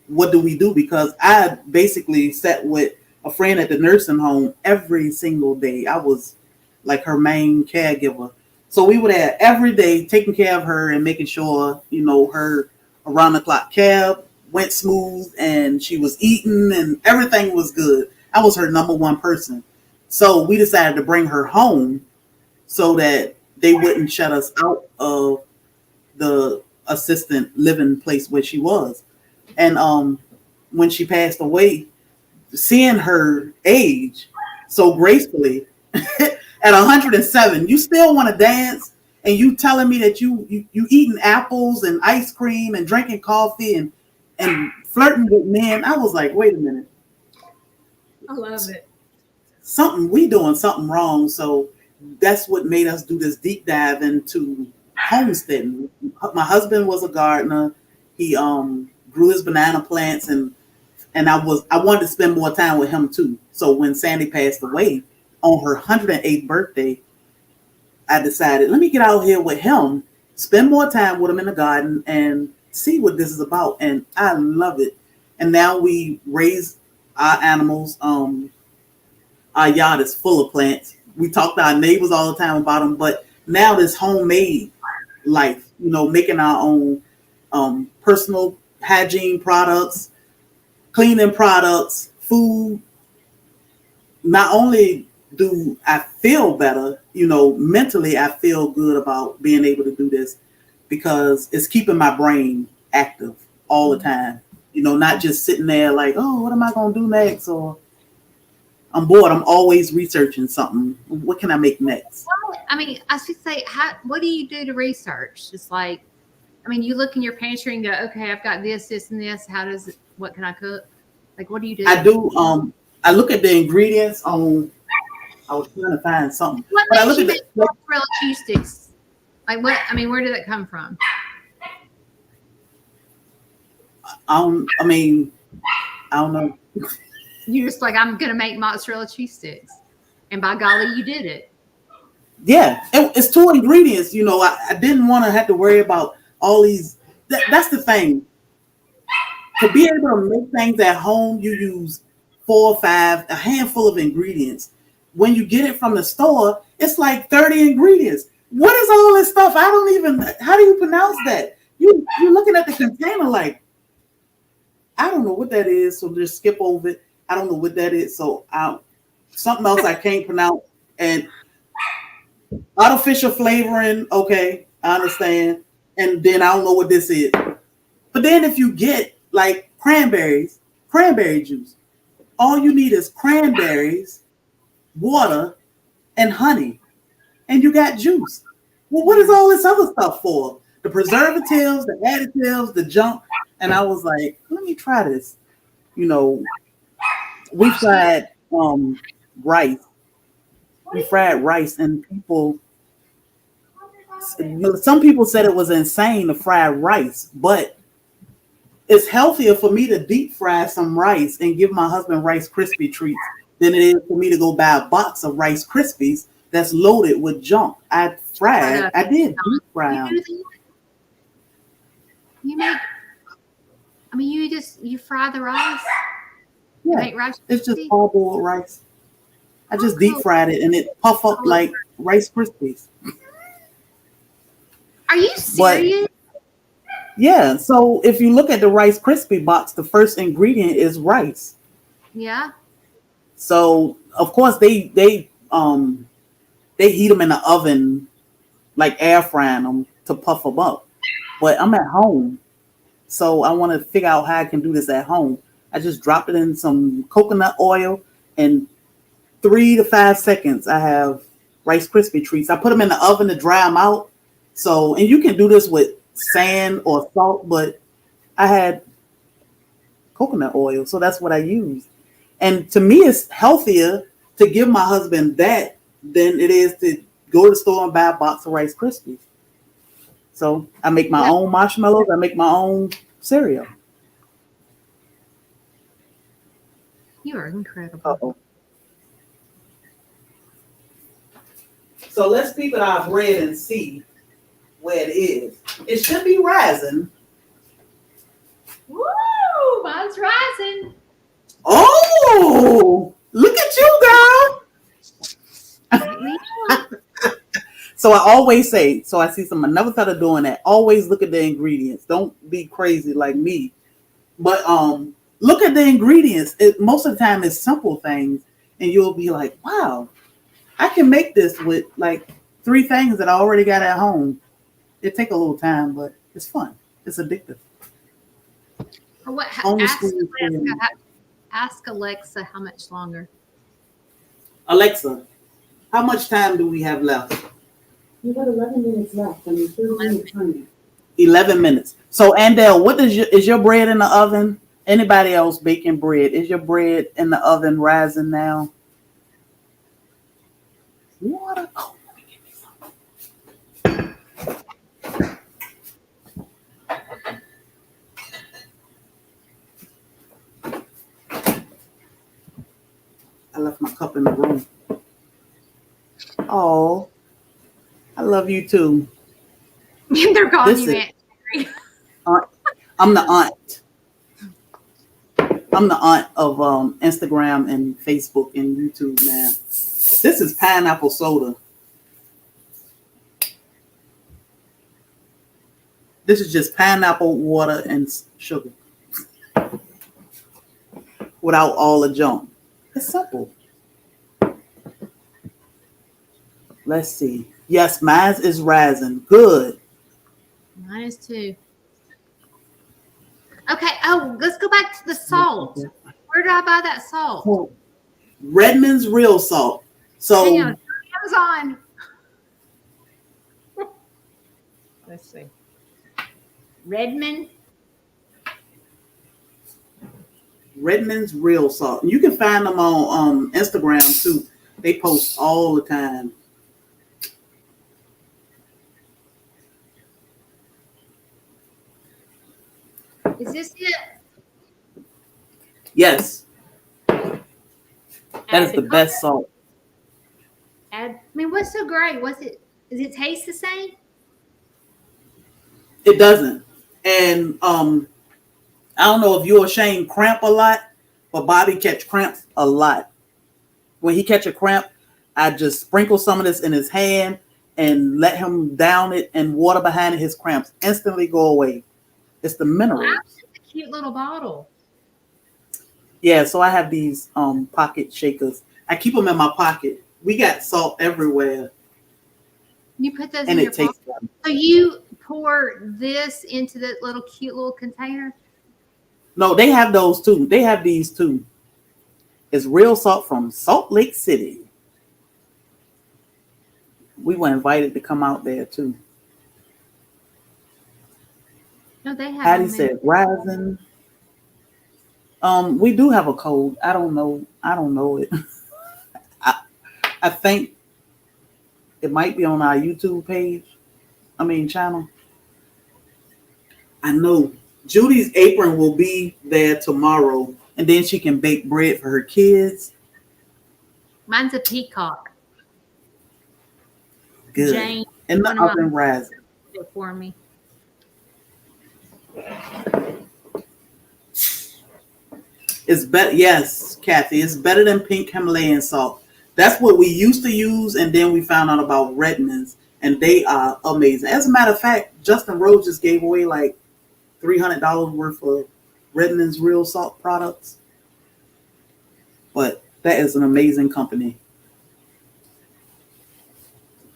what do we do? Because I basically sat with a friend at the nursing home every single day. I was like her main caregiver. So we were there every day taking care of her and making sure, her around the clock care went smooth and she was eating and everything was good. I was her number one person. So we decided to bring her home so that they wouldn't shut us out of the assistant living place where she was. And when she passed away, seeing her age so gracefully at 107, you still want to dance, and you telling me that you eating apples and ice cream and drinking coffee and flirting with men. I was like, wait a minute. I love it. We doing something wrong. So that's what made us do this deep dive into homesteading. My husband was a gardener. He grew his banana plants, and I wanted to spend more time with him too. So when Sandy passed away on her 108th birthday, I decided, let me get out here with him, spend more time with him in the garden, and see what this is about. And I love it. And now we raise our animals. Our yard is full of plants. We talk to our neighbors all the time about them, but now this homemade life, making our own personal hygiene products, cleaning products, food. Not only do I feel better, mentally I feel good about being able to do this because it's keeping my brain active all the time. Not just sitting there like, oh, what am I going to do next? Or I'm bored. I'm always researching something. What can I make next? Well, I should say, what do you do to research? It's like, you look in your pantry and go, okay, I've got this, this, and this. What can I cook? Like, what do you do? I do. I look at the ingredients on. I was trying to find something. What makes you make mozzarella cheese sticks? Like what? Where did that come from? I don't know. You're just like, I'm gonna make mozzarella cheese sticks, and by golly, you did it. Yeah, it's 2 ingredients. I didn't want to have to worry about all these. That's the thing. To be able to make things at home, you use 4 or 5, a handful of ingredients. When you get it from the store, it's like 30 ingredients. What is all this stuff? How do you pronounce that? You're looking at the container like, I don't know what that is, so just skip over it. I don't know what that is, so something else I can't pronounce. And artificial flavoring, okay, I understand. And then I don't know what this is. But then if you get like cranberry juice, all you need is cranberries, water, and honey, and you got juice. Well, what is all this other stuff for? The preservatives, the additives, the junk. And I was like, let me try this. We fried rice. We fried rice, and some people said it was insane to fry rice, but it's healthier for me to deep fry some rice and give my husband Rice Krispie treats than it is for me to go buy a box of Rice Krispies that's loaded with junk. I did deep fry them. You make, you fry the rice? Yeah, make rice it's just parboiled rice. I just deep fried it and it puff up like Rice Krispies. Are you serious? Yeah, so if you look at the Rice Krispie box, the first ingredient is rice. Yeah. So of course they heat them in the oven, like air frying them to puff them up. But I'm at home, so I want to figure out how I can do this at home. I just dropped it in some coconut oil, and 3 to 5 seconds, I have Rice Krispie treats. I put them in the oven to dry them out. So, and you can do this with sand or salt, but I had coconut oil, so that's what I used. And to me, it's healthier to give my husband that than it is to go to the store and buy a box of Rice Krispies. So I make my own marshmallows. I make my own cereal. You are incredible. Uh-oh. So let's peep at our bread and see where it is. It should be rising. Woo! Mine's rising. Oh, look at you, girl. So I always say, so I see some, I never thought of doing that. Always look at the ingredients. Don't be crazy like me. But look at the ingredients. Most of the time it's simple things. And you'll be like, wow, I can make this with like 3 things that I already got at home. It take a little time, but it's fun. It's addictive. What, ask Alexa how much longer. Alexa, how much time do we have left? You got 11 minutes left on your 30-minute timer. 11 minutes. So, Andel, what is your bread in the oven? Anybody else baking bread? Is your bread in the oven rising now? Water. Oh, let me give you some. I left my cup in the room. Oh, I love you too. They're calling you Aunt. I'm the aunt. I'm the aunt of Instagram and Facebook and YouTube now. This is pineapple soda. This is just pineapple, water, and sugar. Without all the junk. It's simple. Let's see. Yes, mine is rising. Good. Mine is too. Okay. Oh, let's go back to the salt. Where did I buy that salt? Redmond's real salt. So hang on. Amazon. Let's see. Redmond's real salt. You can find them on Instagram too. They post all the time. Is this it? Yes. That is the best salt. I mean, what's so great? Does it taste the same? It doesn't. And I don't know if you're Shane cramp a lot, but Bobby catch cramps a lot. When he catch a cramp, I just sprinkle some of this in his hand and let him down it, and water behind it, his cramps instantly go away. It's the minerals. Wow, that's a cute little bottle. Yeah, so I have these pocket shakers. I keep them in my pocket. We got salt everywhere. You put those and in your it tastes pocket. So you pour this into the little cute little container? No, they have those too. They have these too. It's real salt from Salt Lake City. We were invited to come out there too. No, they have. Patty said rising. We do have a code. I don't know it. I think it might be on our YouTube channel. I know Judy's apron will be there tomorrow, and then she can bake bread for her kids. Mine's a peacock. Good. Jane, and the oven rising. For me. It's better. Yes, Kathy, it's better than pink Himalayan salt. That's what we used to use, and then we found out about Redmond's, and they are amazing. As a matter of fact, Justin Rose just gave away like $300 worth of Redmond's real salt products. But that is an amazing company.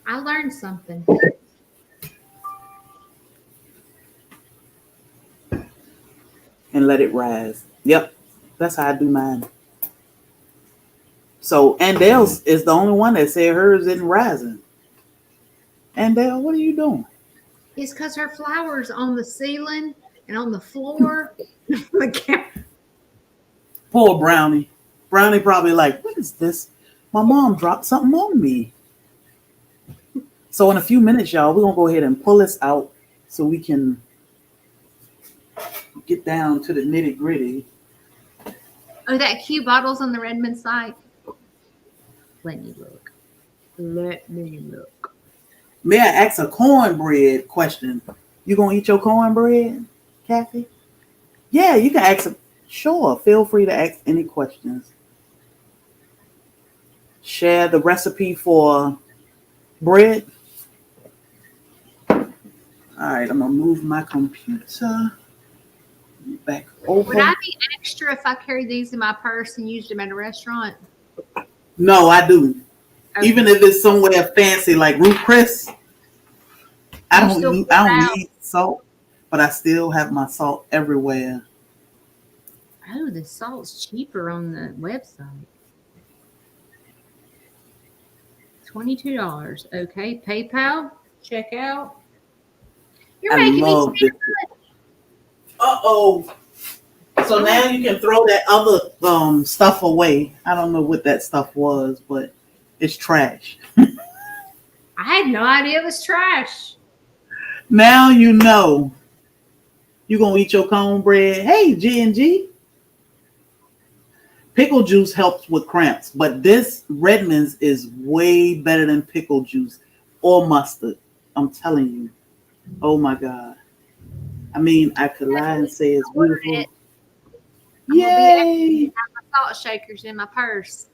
I learned something. And let it rise. Yep, that's how I do mine. So Andale's is the only one that said hers isn't rising. Andale, what are you doing? It's because her flower's on the ceiling and on the floor. Poor Brownie. Brownie probably like, what is this? My mom dropped something on me. So in a few minutes, y'all, we're going to go ahead and pull this out so we can get down to the nitty gritty. Oh, that cute bottles on the Redmond site. Let me look. Let me look. May I ask a cornbread question? You gonna eat your cornbread, Kathy? Yeah, you can ask. Sure, feel free to ask any questions. Share the recipe for bread. All right, I'm gonna move my computer back Would I over. be extra if I carried these in my purse and used them at a restaurant? No, I do. Okay. Even if it's somewhere fancy like Ruth Chris, I You still pull it don't out? need salt, but I still have my salt everywhere. Oh, the salt's cheaper on the website. $22. Okay, PayPal. Check out. You're I making me love this. Uh-oh. So now you can throw that other stuff away. I don't know what that stuff was, but it's trash. I had no idea it was trash. Now you know. You gonna eat your cornbread. Hey, G&G. Pickle juice helps with cramps, but this Redmond's is way better than pickle juice or mustard. I'm telling you. Oh my God. I mean, I could lie and say it's Ordered beautiful. it. I'm gonna be Yay! have my salt shakers in my purse.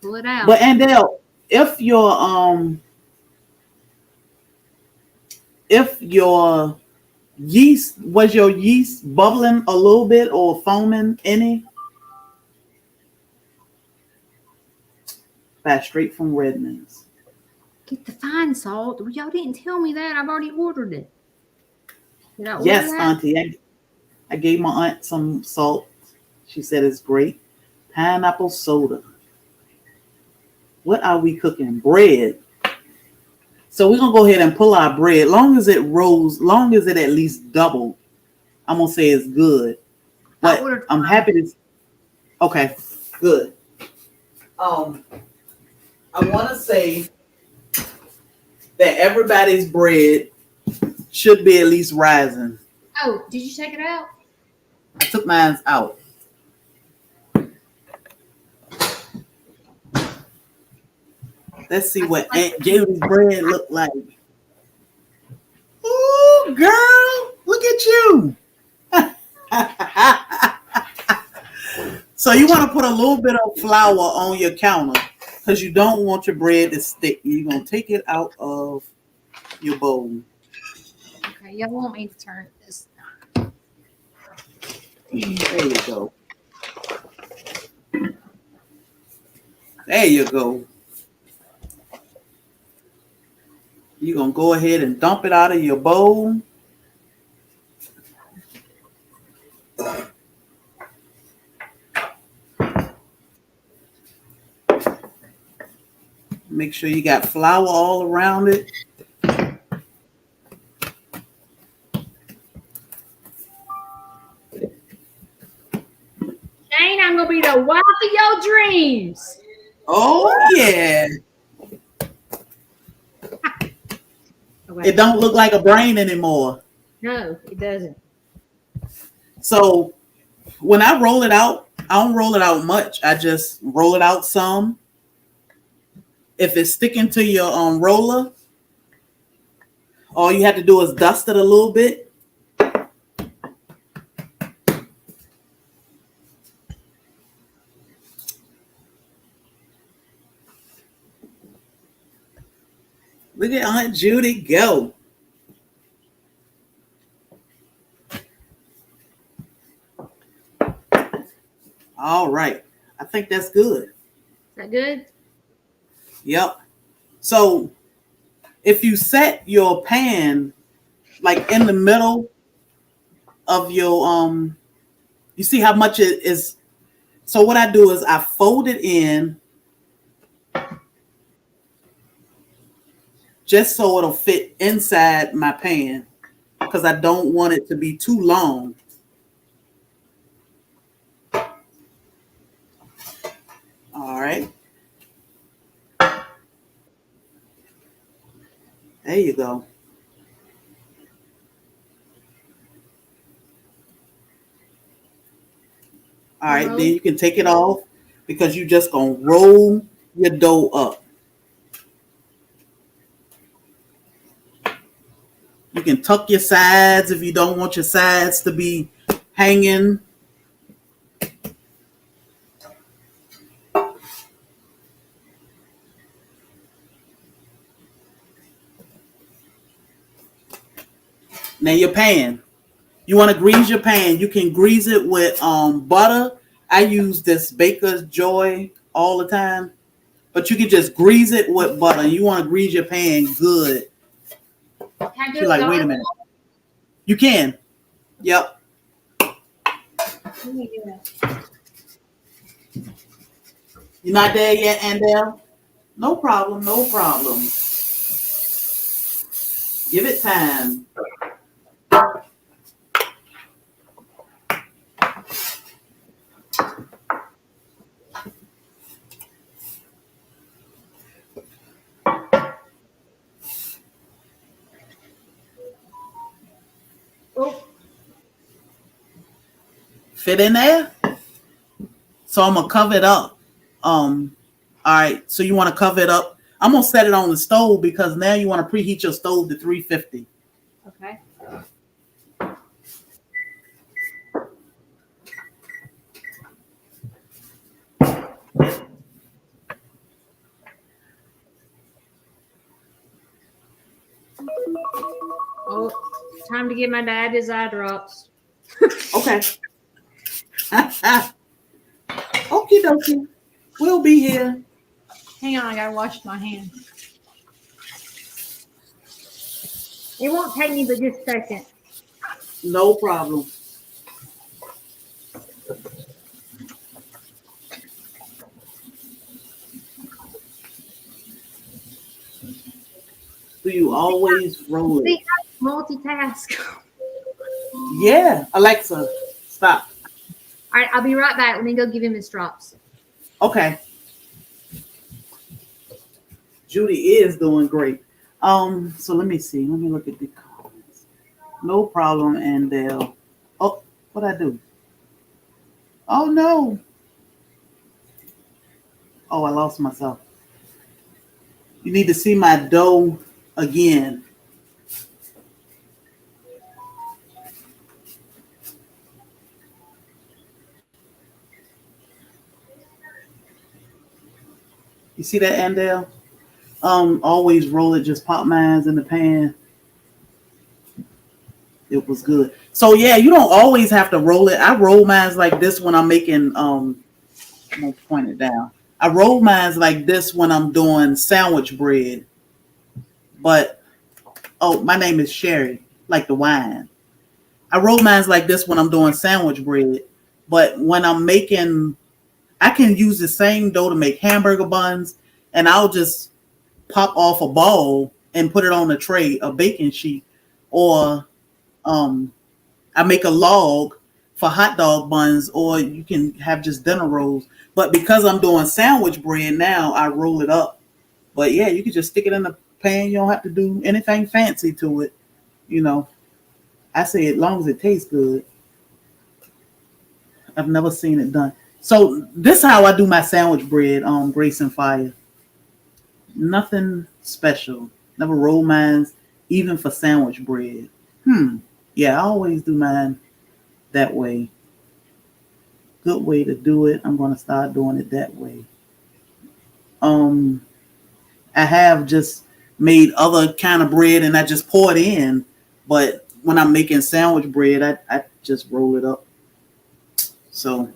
Pull it out. But Andel, if your yeast was your yeast bubbling a little bit or foaming any, buy straight from Redmond's. Get the fine salt. Well, y'all didn't tell me that. I've already ordered it. Did I order Yes, that? Auntie. I gave my aunt some salt. She said it's great. Pineapple soda. What are we cooking? Bread. So we're gonna go ahead and pull our bread. Long as it rose, long as it at least doubled, I'm gonna say it's good. But I'm happy to. Okay, good. I want to say that everybody's bread should be at least rising. Oh, did you take it out? I took mine out. Let's see what Aunt Judy's bread look like. Ooh, girl, look at you. So you want to put a little bit of flour on your counter because you don't want your bread to stick. You're going to take it out of your bowl. Okay, y'all want me to turn this. There you go. There you go. You're going to go ahead and dump it out of your bowl. Make sure you got flour all around it. Jane, I'm going to be the wife of your dreams. Oh, yeah. It don't look like a brain anymore. No, it doesn't. So when I roll it out, I don't roll it out much. I just roll it out some. If it's sticking to your roller, all you have to do is dust it a little bit. Look at Aunt Judy go. All right. I think that's good. Is that good? Yep. So if you set your pan like in the middle of your you see how much it is. So what I do is I fold it in just so it'll fit inside my pan because I don't want it to be too long. All right. There you go. All right, then you can take it off because you're just going to roll your dough up. You can tuck your sides if you don't want your sides to be hanging. Now your pan. You want to grease your pan. You can grease it with butter. I use this Baker's Joy all the time. But you can just grease it with butter. You want to grease your pan good. She's like, wait a minute. You can. Yep. Let me do that. You're not there yet, Andel? No problem. No problem. Give it time. Oh. Fit in there? So I'm going to cover it up. All right. So you want to cover it up. I'm going to set it on the stove because now you want to preheat your stove to 350. Okay. Oh, time to get my dad his eye drops. Okay. Okie dokie. We'll be here. Hang on, I gotta wash my hands. It won't take me but just a second. No problem. Do you always roll it? See, I multitask. Yeah. Alexa, stop. All right, I'll be right back. Let me go give him his drops. Okay. Judy is doing great. So let me see. Let me look at the comments. No problem, and they'll. Oh, what'd I do? Oh no. Oh, I lost myself. You need to see my dough again. You see that, Andel? Always roll it, just pop mine in the pan. It was good. So yeah, you don't always have to roll it. I roll mine like this when I'm making I'm gonna point it down. I roll mine like this when I'm doing sandwich bread. But my name is Sherry, like the wine. I roll mine like this when I'm doing sandwich bread. But when I'm making, I can use the same dough to make hamburger buns, and I'll just pop off a ball and put it on a tray, a baking sheet, or I make a log for hot dog buns, or you can have just dinner rolls. But because I'm doing sandwich bread now, I roll it up. But yeah, you can just stick it in the pan. You don't have to do anything fancy to it. You know, I say as long as it tastes good. I've never seen it done. So this is how I do my sandwich bread on Grace and Fire. Nothing special. Never roll mine, even for sandwich bread. Yeah, I always do mine that way. Good way to do it. I'm going to start doing it that way. I have just made other kind of bread and I just pour it in. But when I'm making sandwich bread, I just roll it up. So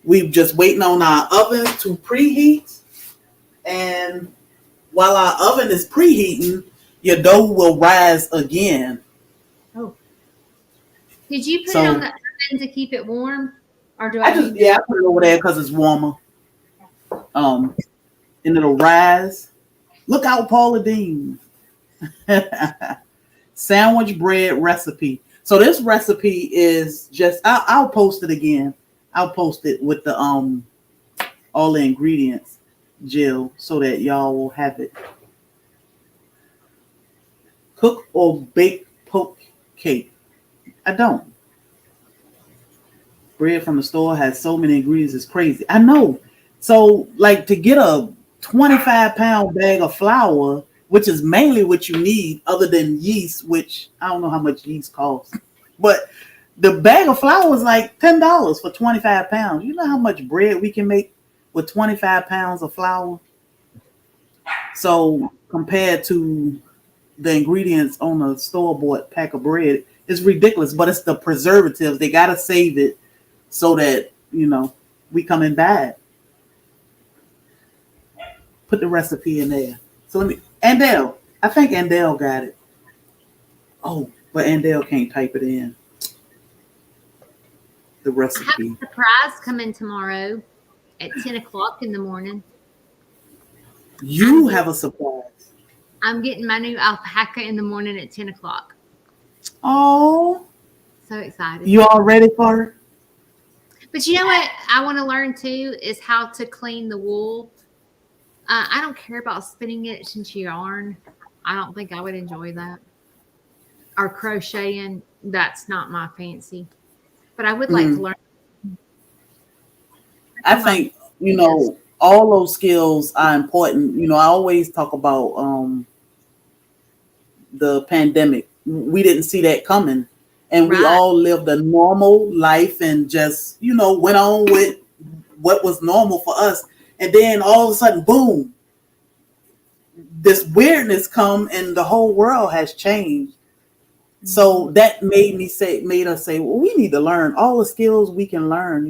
we're just waiting on our oven to preheat. And while our oven is preheating, your dough will rise again. Oh. Did you put it on the oven to keep it warm? Or do I put it over there because it's warmer. And it'll rise. Look out, Paula Dean. Sandwich bread recipe. So this recipe is just I'll post it again. I'll post it with the all the ingredients, Jill, so that y'all will have it. Cook or bake poke cake. I don't. bread from the store has so many ingredients. It's crazy. I know. So, like, to get a 25-pound bag of flour, which is mainly what you need, other than yeast, which I don't know how much yeast costs, but the bag of flour is like $10 for 25 pounds. You know how much bread we can make with 25 pounds of flour? So, compared to the ingredients on a store-bought pack of bread, it's ridiculous. But it's the preservatives. They got to save it so that, we come and buy it. Put the recipe in there. So Andel, I think Andel got it. Oh, but Andel can't type it in. The I have recipe. a surprise coming tomorrow at 10 o'clock in the morning. You have a surprise. I'm getting my new alpaca in the morning at 10 o'clock. Oh. So excited. You all ready for it? But you know what I want to learn too is how to clean the wool. I don't care about spinning it into yarn. I don't think I would enjoy that. Or crocheting, that's not my fancy. But I would like to learn. I think, all those skills are important. I always talk about the pandemic. We didn't see that coming. And we all lived a normal life and just, went on with what was normal for us. And then all of a sudden, boom, this weirdness come and the whole world has changed. So that made us say, well, we need to learn all the skills we can learn,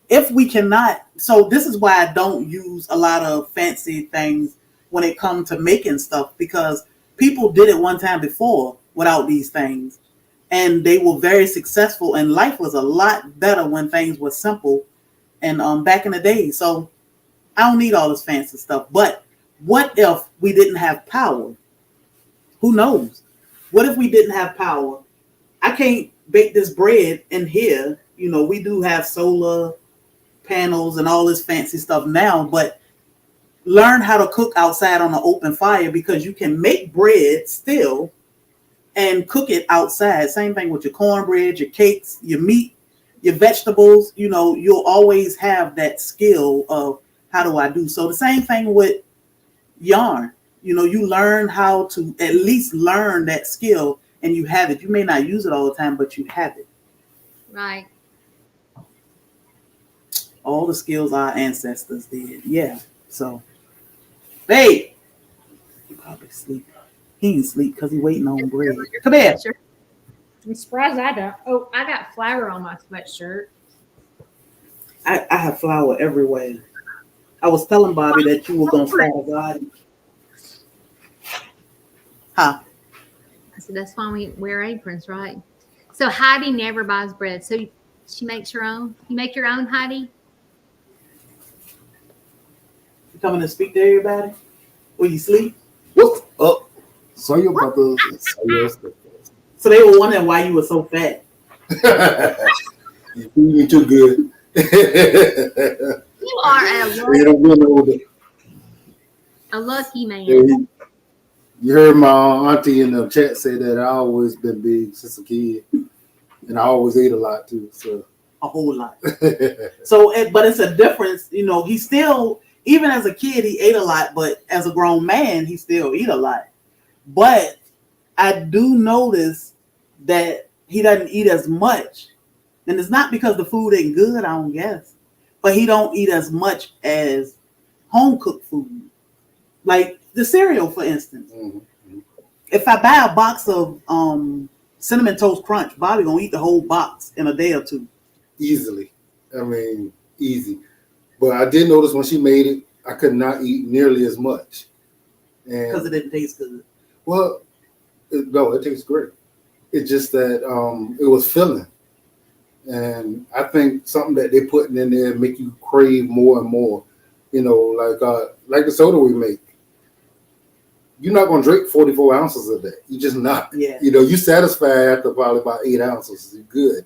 if we cannot. So this is why I don't use a lot of fancy things when it comes to making stuff, because people did it one time before without these things and they were very successful and life was a lot better when things were simple and back in the day. So I don't need all this fancy stuff. But what if we didn't have power? Who knows? What if we didn't have power? I can't bake this bread in here. We do have solar panels and all this fancy stuff now, but learn how to cook outside on an open fire, because you can make bread still and cook it outside. Same thing with your cornbread, your cakes, your meat, your vegetables. You'll always have that skill of how do I do. So the same thing with yarn. You learn how to at least learn that skill and you have it. You may not use it all the time, but you have it. Right. All the skills our ancestors did. Yeah. So, babe, he probably sleep. He ain't sleep because he waiting on bread. Come here. I'm surprised I don't. Oh, I got flour on my sweatshirt. I have flour everywhere. I was telling Bobby that you were going to start a garden. Huh? I said, that's why we wear aprons, right? So Heidi never buys bread. So she makes her own. You make your own, Heidi? You coming to speak to everybody? Will you sleep? What's up? So your brothers and so your sisters. So they were wondering why you were so fat. You feed me too good. You are a lucky man. You heard my auntie in the chat say that I always been big since a kid, and I always ate a lot too. So a whole lot. So, but it's a difference. He still, even as a kid, he ate a lot, but as a grown man, he still eat a lot. But I do notice that he doesn't eat as much, and it's not because the food ain't good, I don't guess, but he don't eat as much as home cooked food, like the cereal, for instance. Mm-hmm. If I buy a box of Cinnamon Toast Crunch, Bobby gonna eat the whole box in a day or two. Easily. Easy. But I did notice when she made it, I could not eat nearly as much. Because it didn't taste good. Well, it tastes great. It's just that it was filling. And I think something that they're putting in there make you crave more and more. Like the soda we make. You're not going to drink 44 ounces of that. You're just not. Yeah. You satisfied after probably about 8 ounces. You're good.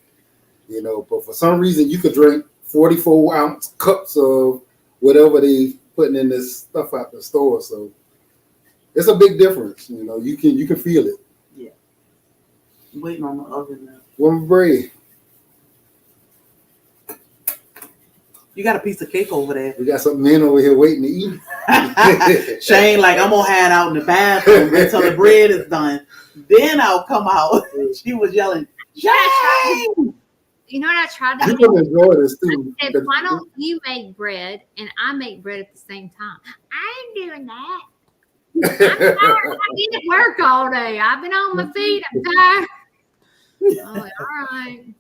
But for some reason you could drink 44-ounce cups of whatever they putting in this stuff out the store. So it's a big difference. You can feel it. Yeah. I'm waiting on the oven now. One bread. You got a piece of cake over there. We got some men over here waiting to eat. Shane, like, I'm gonna hide out in the bathroom until the bread is done. Then I'll come out. She was yelling, Shane! You know what I tried to You get can enjoy this too. I said, why don't you make bread and I make bread at the same time? I ain't doing that. I'm tired. I didn't work all day. I've been on my feet. I'm tired. I'm like, all right.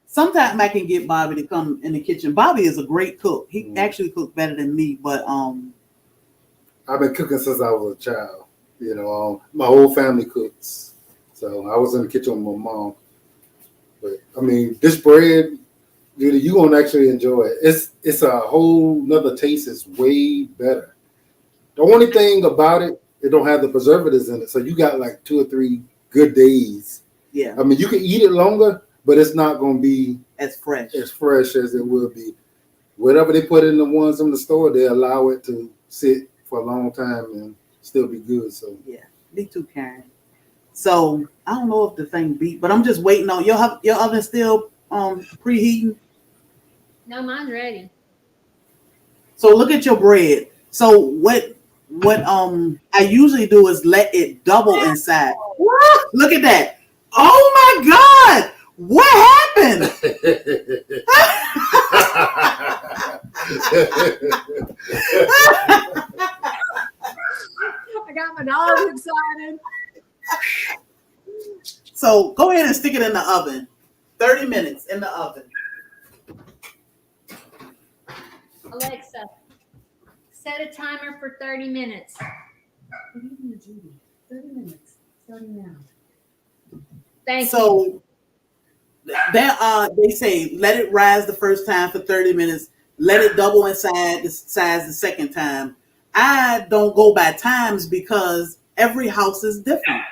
Sometimes I can get Bobby to come in the kitchen. Bobby is a great cook. He actually cooks better than me, but I've been cooking since I was a child. You know, my whole family cooks. So I was in the kitchen with my mom. But I mean, this bread, Judy, you're gonna actually enjoy it. It's a whole nother taste. It's way better. The only thing about it, it don't have the preservatives in it. So you got like 2 or 3 good days. yeah, I mean, you can eat it longer, but it's not gonna be as fresh. as fresh as it will be. Whatever they put in the ones in the store, they allow it to sit for a long time and still be good. So Yeah, me too, Karen. So I don't know if the thing beat, but I'm just waiting on your oven still preheating. No, mine's ready. So look at your bread. So what I usually do is let it double inside. Look at that. Oh my God! What happened? I got my dog excited. So go ahead and stick it in the oven. 30 minutes in the oven. Alexa, set a timer for 30 minutes. What are you doing, Judy? 30 minutes. Starting now. Thank you. So they say let it rise the first time for 30 minutes. Let it double inside the size the second time. I don't go by times because every house is different.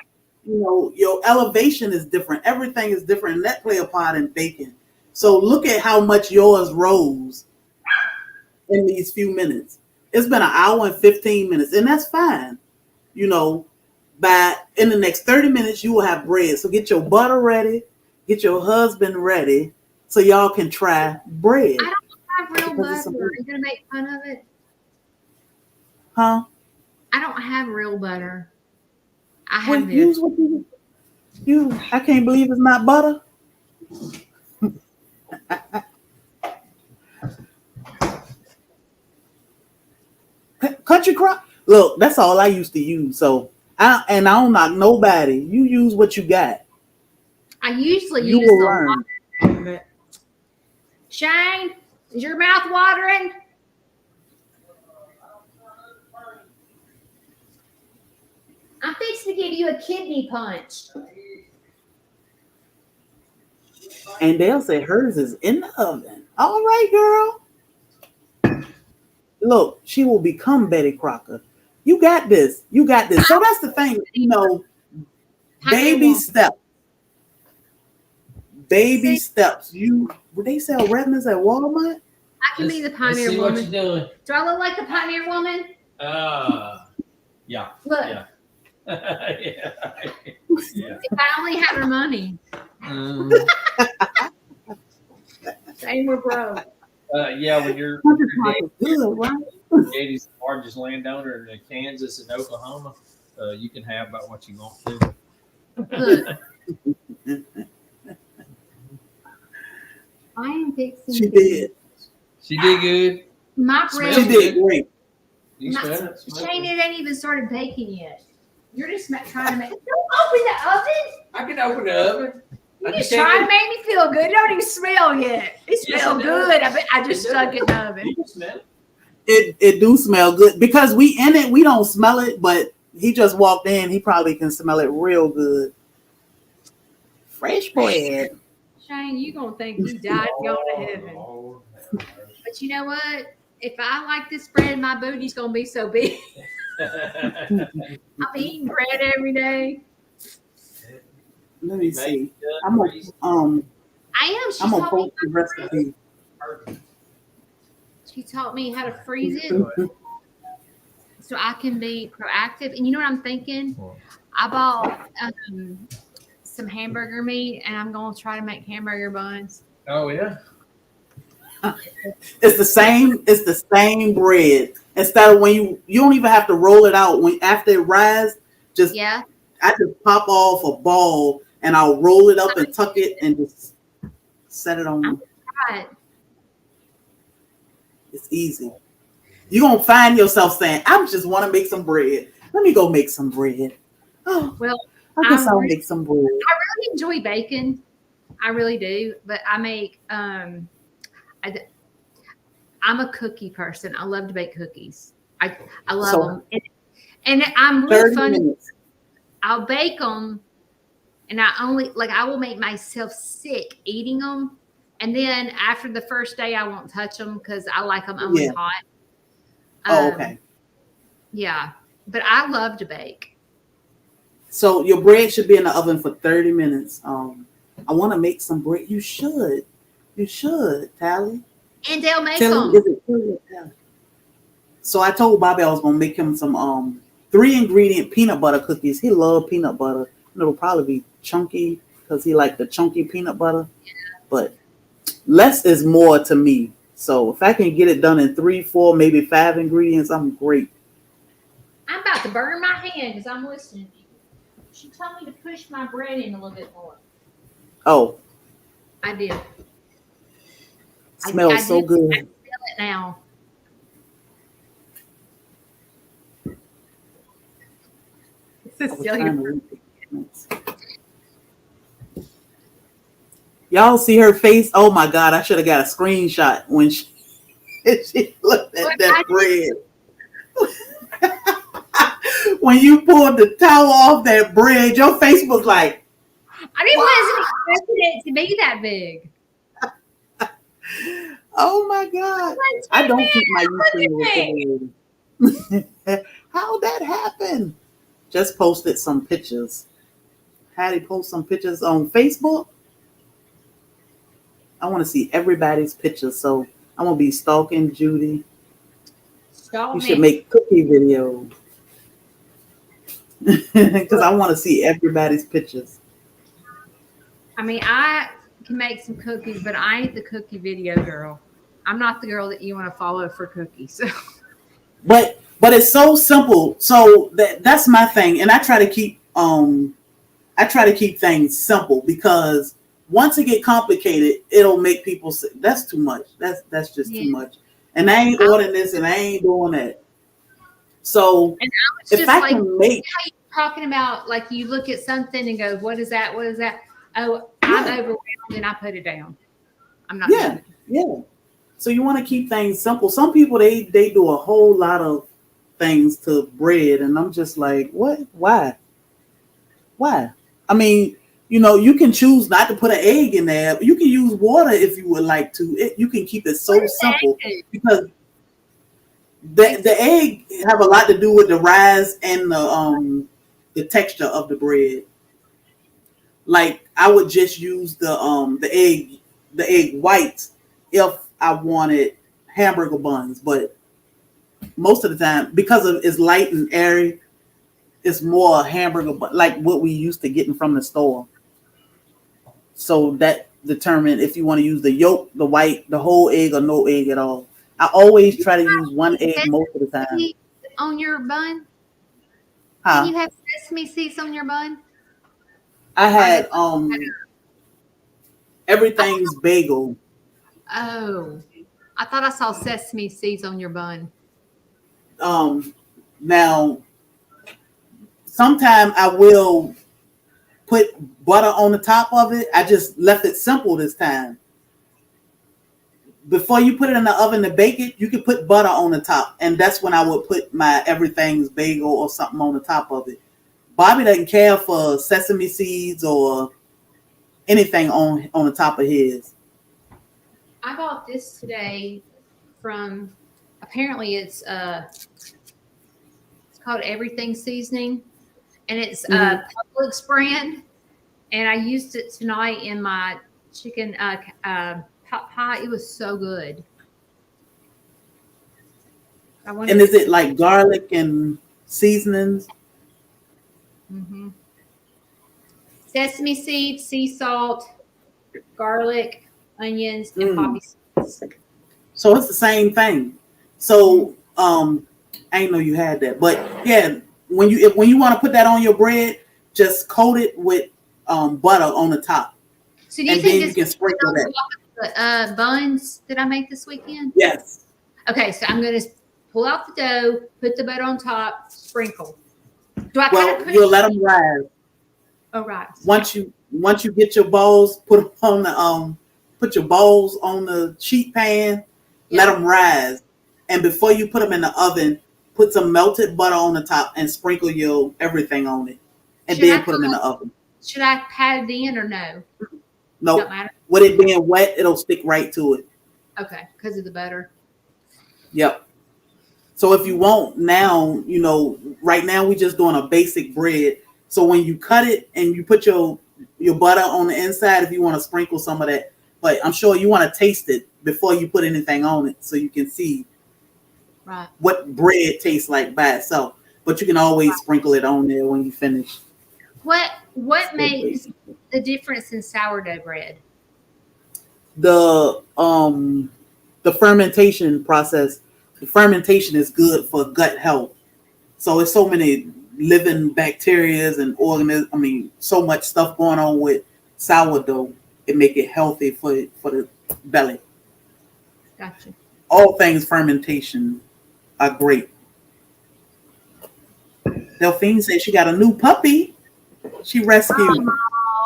You know, your elevation is different. Everything is different, and that play a part in baking. So look at how much yours rose in these few minutes. It's been an hour and 15 minutes, and that's fine. You know, in the next 30 minutes, you will have bread. So get your butter ready, get your husband ready, so y'all can try bread. I don't have real butter. Are you gonna make fun of it? Huh? I don't have real butter. I Well, have use what you. I can't believe it's not butter. Country crock. Look, that's all I used to use. So I don't knock nobody. You use what you got. I usually You use will the learn. water. Shane, is your mouth watering? I'm fixing to give you a kidney punch. And they'll say hers is in the oven. All right, girl. Look, she will become Betty Crocker. You got this. You got this. So that's the thing, you know, baby steps. Baby steps. Would they sell retinas at Walmart? I can be the Let's pioneer see what woman. you're doing. Do I look like the pioneer woman? Yeah. Look, Yeah. Yeah. if I only had her money. Shame we're broke. Yeah, when you're Good, right? Katie's the largest landowner in Kansas and Oklahoma, you can have about what you want to. Look. I am fixing. She did. She did good. My Smells She bread. did great. You smell it? Shane, it ain't even started baking yet. You're just trying to make. Don't open the oven. I can open the oven. You just trying to make me feel good. It don't even smell yet. It Yes, smells it does. good. I just stuck it in the oven. You can smell it. It do smell good because we in it. We don't smell it, but he just walked in. He probably can smell it real good. Fresh bread. Shane, you gonna think you died and gone to heaven. But you know what? If I like this bread, my booty's gonna be so big. I'm eating bread every day. Let me see. I'm I'm gonna I am. She I'm gonna taught me post the recipe. She taught me how to freeze it so I can be proactive. And you know what I'm thinking? I bought some hamburger meat, and I'm gonna try to make hamburger buns. Oh yeah. It's the same. It's the same bread. Instead of when you don't even have to roll it out when after it rises. Just Yeah. I just pop off a ball and I'll roll it up and tuck it and just set it on. Right. It's easy. You're gonna find yourself saying, "I just want to make some bread. Let me go make some bread." Oh, Well, I guess I'll make some bread. I really enjoy bacon. I really do. But I make I'm a cookie person. I love to bake cookies. I love So them. And I'm really 30 fun. minutes. I'll bake them, and I will make myself sick eating them. And then after the first day, I won't touch them because I like them only Yeah. hot. Oh, okay. Yeah, but I love to bake. So your bread should be in the oven for 30 minutes. I want to make some bread. You should. You should, Tally. And they'll make Tally, them. is it Tally? Tally? So I told Bobby I was gonna make him some 3-ingredient peanut butter cookies. He loved peanut butter. It'll probably be chunky because he liked the chunky peanut butter. Yeah. But less is more to me. So if I can get it done in 3, 4, maybe 5 ingredients, I'm great. I'm about to burn my hand because I'm listening to you. She told me to push my bread in a little bit more. Oh, I did. smells so good. I smell it now. Y'all see her face? Oh my God, I should have got a screenshot when she looked at that bread. When you pulled the towel off that bread, your face was like, I wasn't expecting it to be that big. oh my God. I don't keep my yeast. How'd that happen? Just posted some pictures. Hattie post some pictures on Facebook. I want to see everybody's pictures, so I'm gonna be stalking Judy. You should make cookie videos because I want to see everybody's pictures. I mean, I can make some cookies, but I ain't the cookie video girl. I'm not the girl that you want to follow for cookies. But it's so simple. So that's my thing, and I try to keep things simple because once it get complicated, it'll make people say that's too much. That's just too much. And I ain't ordering this, and I ain't doing that. So if I can make, how you talking about, like you look at something and go, "What is that? What is that?" Oh, I'm overwhelmed, and I put it down. I'm not. Yeah, yeah. So you want to keep things simple. Some people they do a whole lot of things to bread, and I'm just like, what? Why? I mean, you can choose not to put an egg in there. You can use water if you would like to. You can keep it so simple because the egg have a lot to do with the rise and the texture of the bread. Like I would just use the egg whites if I wanted hamburger buns, but most of the time because it's light and airy, it's more hamburger bun like what we used to getting from the store. So that determine if you want to use the yolk, the white, the whole egg, or no egg at all. I always try to use one egg most of the time. On your bun? Huh? Can you have sesame seeds on your bun? I had everything's bagel. Oh, I thought I saw sesame seeds on your bun. Now, sometime I will put butter on the top of it. I just left it simple this time. Before you put it in the oven to bake it, you can put butter on the top, and that's when I would put my everything's bagel or something on the top of it. Bobby doesn't care for sesame seeds or anything on the top of his. I bought this today from, apparently it's called Everything Seasoning, and it's a Publix brand, and I used it tonight in my chicken pot pie. It was so good. And is it like garlic and seasonings? Mm-hmm. Sesame seeds, sea salt, garlic, onions, and poppy seeds. So it's the same thing. So I didn't know you had that, but yeah, when you want to put that on your bread, just coat it with butter on the top, So do you and think then you this can is sprinkle that. the buns that I make this weekend? Yes. Okay, so I'm gonna pull out the dough, put the butter on top, sprinkle. Do I kind Well, of put you'll let them rise. Oh, right. Once you get your bowls, put them on the put your bowls on the sheet pan, Yeah. let them rise, and before you put them in the oven, put some melted butter on the top and sprinkle your everything on it, and Should then I put them in the oven. Should I pat it in or no? Nope. Don't matter. With it being wet, it'll stick right to it. Okay, because of the butter. Yep. So if you want now, right now we're just doing a basic bread. So when you cut it and you put your butter on the inside, if you want to sprinkle some of that, but I'm sure you want to taste it before you put anything on it so you can see Right. what bread tastes like by itself. But you can always sprinkle it on there when you finish. What makes the difference in sourdough bread? The fermentation process. The fermentation is good for gut health. So it's so many living bacteria and organisms. I mean, so much stuff going on with sourdough. It make it healthy for the belly. Gotcha. All things fermentation are great. Delphine says she got a new puppy. She rescued.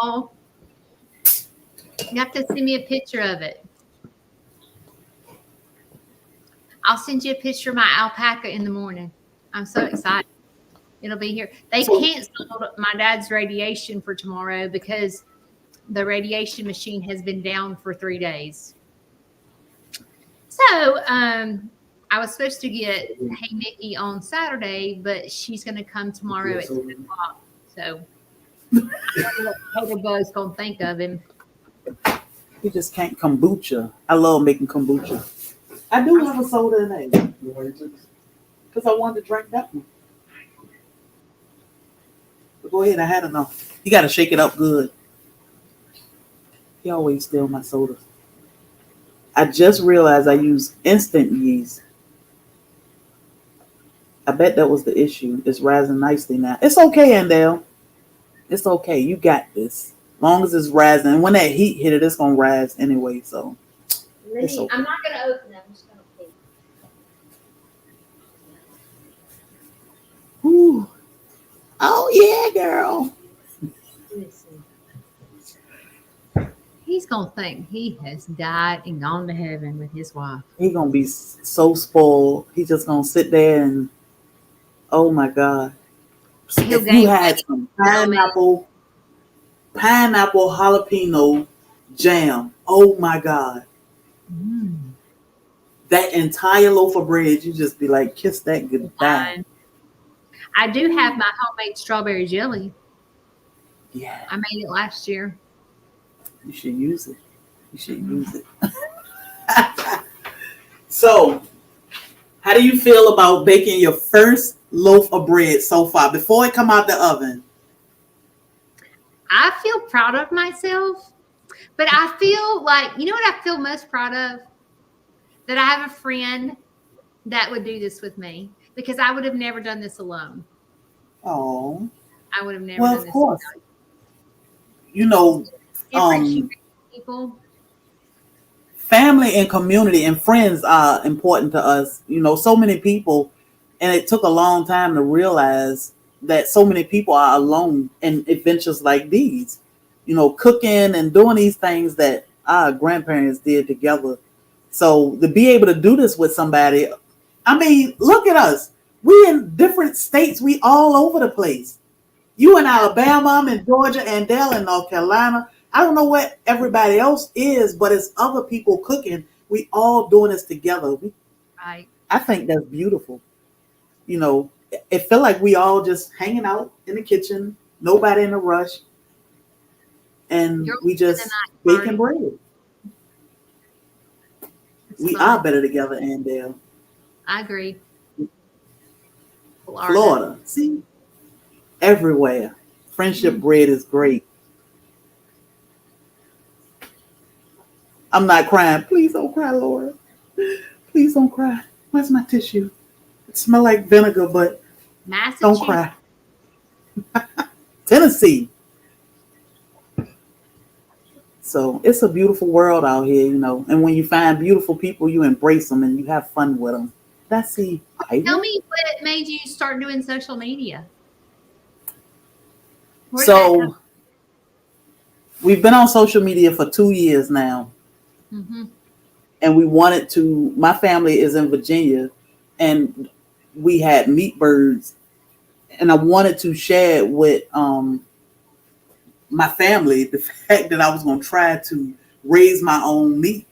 Oh, you have to send me a picture of it. I'll send you a picture of my alpaca in the morning. I'm so excited. It'll be here. They canceled my dad's radiation for tomorrow because the radiation machine has been down for 3 days. So I was supposed to get Hey Mickey on Saturday, but she's going to come tomorrow at 10 o'clock. So I don't know what Tater Bug's going to think of him. You just can't kombucha. I love making kombucha. I do have a soda today because I wanted to drink that one. But go ahead, I had enough. You got to shake it up good. He always steal my sodas. I just realized I use instant yeast. I bet that was the issue. It's rising nicely now. It's okay, Andale. It's okay. You got this. As long as it's rising. And when that heat hit it, it's going to rise anyway. So it's okay. I'm not going to open it. I'm just going to peek. Whew. Oh, yeah, girl. He's going to think he has died and gone to heaven with his wife. He's going to be so spoiled. He's just going to sit there and, oh, my God. If you had some pineapple jalapeno jam, oh, my God. That entire loaf of bread, you just be like, kiss that goodbye. I do have my homemade strawberry jelly. Yeah. I made it last year. You should use it. You should use it. So, how do you feel about baking your first loaf of bread so far before it come out the oven? I feel proud of myself, but I feel like, you know what I feel most proud of? That I have a friend that would do this with me because I would have never done this alone. Oh. I would have never done this of course. alone. You know, people. Family and community and friends are important to us. You know, so many people, and it took a long time to realize that so many people are alone in adventures like these. You know, cooking and doing these things that our grandparents did together. So to be able to do this with somebody, I mean, look at us. We in different states. We all over the place. You in Alabama, I'm in Georgia, and Dale in North Carolina. I don't know what everybody else is, but it's other people cooking. We all doing this together. Right. I think that's beautiful. You know, it felt like we all just hanging out in the kitchen, nobody in a rush, and we just baking bread. We are better together, Andale. I agree. Florida. See? Everywhere. Friendship bread is great. I'm not crying. Please don't cry, Laura. Please don't cry. Where's my tissue? It smells like vinegar, but don't Massachusetts. cry. Tennessee. So it's a beautiful world out here, you know. And when you find beautiful people, you embrace them and you have fun with them. That's the Bible. Tell me what made you start doing social media. So we've been on social media for 2 years now. Mm-hmm. And we wanted to, my family is in Virginia, and we had meat birds. And I wanted to share with my family the fact that I was going to try to raise my own meat.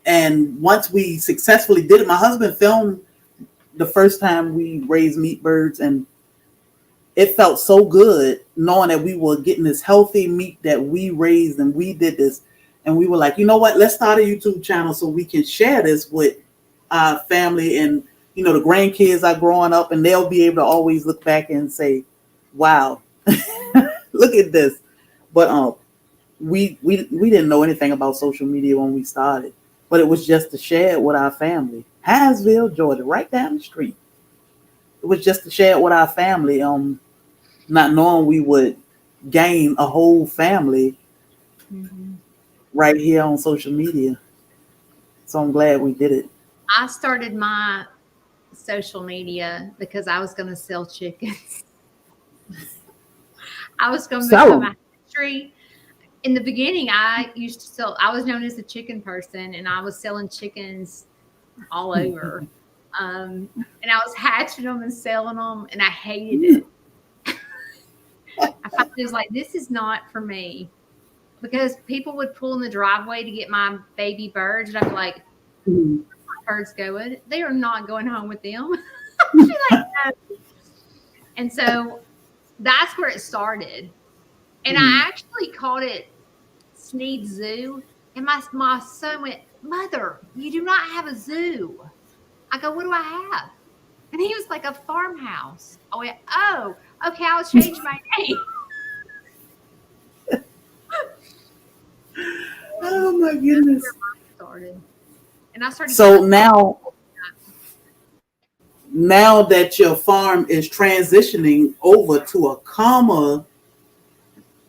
And once we successfully did it, my husband filmed the first time we raised meat birds, and it felt so good knowing that we were getting this healthy meat that we raised and we did this. And we were like, you know what, let's start a YouTube channel so we can share this with our family, and, you know, the grandkids are growing up and they'll be able to always look back and say, wow, look at this. But we didn't know anything about social media when we started, but it was just to share it with our family. Hinesville, Georgia, right down the street. It was just to share it with our family, not knowing we would gain a whole family right here on social media. So I'm glad we did it. I started my social media because I was going to sell chickens. I was going to become a hatchery. In the beginning, I used to sell, I was known as the chicken person, and I was selling chickens all over. And I was hatching them and selling them, and I hated it. I felt it was like, this is not for me, because people would pull in the driveway to get my baby birds, and I'd be like, my birds going? They are not going home with them. Like, no. And so that's where it started. And I actually called it Sneed Zoo. And my son went, Mother, you do not have a zoo. I go, what do I have? And he was like, a farmhouse. I went, oh, okay, I'll change my name. Oh my goodness. That's where mine started. And I started. So now that your farm is transitioning over to a calmer,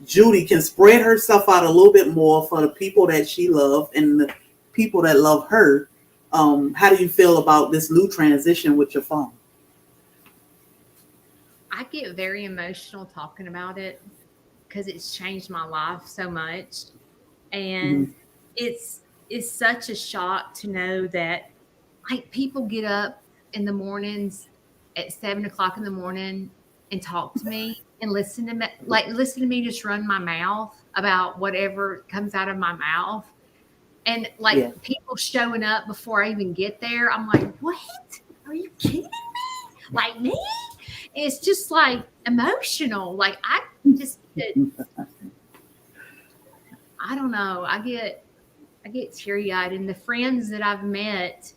Judy can spread herself out a little bit more for the people that she loves and the people that love her. How do you feel about this new transition with your farm? I get very emotional talking about it because it's changed my life so much. And it's such a shock to know that, like, people get up in the mornings at 7 o'clock in the morning and talk to me and listen to me just run my mouth about whatever comes out of my mouth. And people showing up before I even get there. I'm like, what? Are you kidding me? Like me? It's just like emotional. Like I don't know. I get teary-eyed, and the friends that I've met,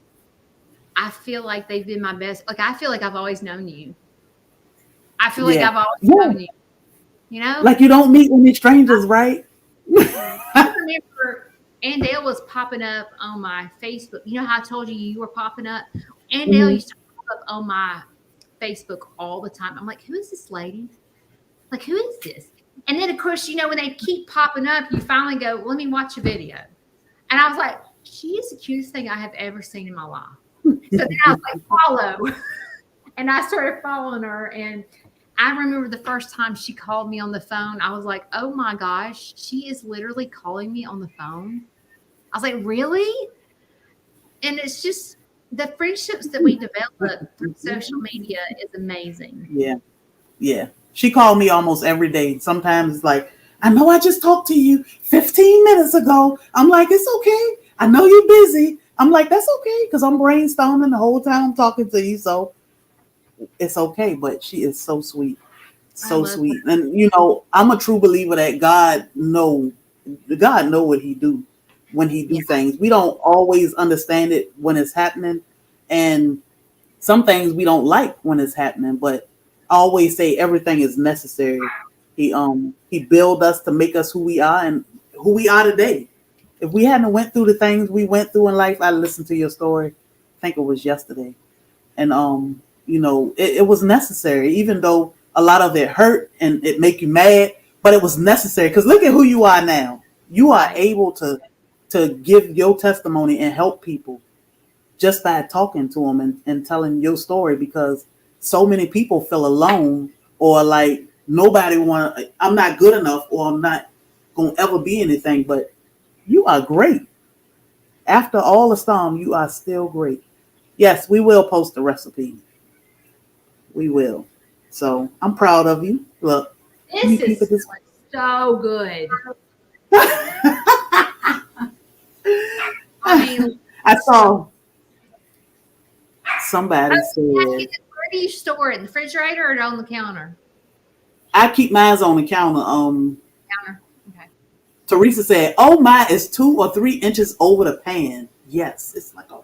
I feel like they've been my best. Like, I feel like I've always known you. I feel like I've always known you. You know? Like you don't meet any strangers, right? I remember Andale was popping up on my Facebook. You know how I told you were popping up? Andale used to pop up on my Facebook all the time. I'm like, who is this lady? Like, who is this? And then, of course, you know, when they keep popping up, you finally go, let me watch a video. And I was like, she is the cutest thing I have ever seen in my life. So then I was like, follow. And I started following her. And I remember the first time she called me on the phone, I was like, oh my gosh, she is literally calling me on the phone. I was like, really? And it's just the friendships that we develop through social media is amazing. Yeah. She called me almost every day. Sometimes it's like, I know I just talked to you 15 minutes ago. I'm like, it's okay. I know you're busy. I'm like, that's okay, because I'm brainstorming the whole time I'm talking to you. So it's okay. But she is so sweet. So sweet. Her. And, you know, I'm a true believer that God know what he do when he do things. We don't always understand it when it's happening. And some things we don't like when it's happening. But I always say everything is necessary. He built us to make us who we are and who we are today. If we hadn't went through the things we went through in life, I listened to your story. I think it was yesterday. And it was necessary, even though a lot of it hurt and it make you mad, but it was necessary because look at who you are now. You are able to give your testimony and help people just by talking to them and telling your story, because so many people feel alone or like I'm not good enough, or I'm not going to ever be anything, but you are great. After all the storm, you are still great. Yes, we will post the recipe. We will. So I'm proud of you. Look, this is so good. I saw somebody said, where do you store it? In the refrigerator or on the counter? I keep mine on the counter. Counter. Okay. Teresa said, "Oh, mine is 2 or 3 inches over the pan." Yes, it's like a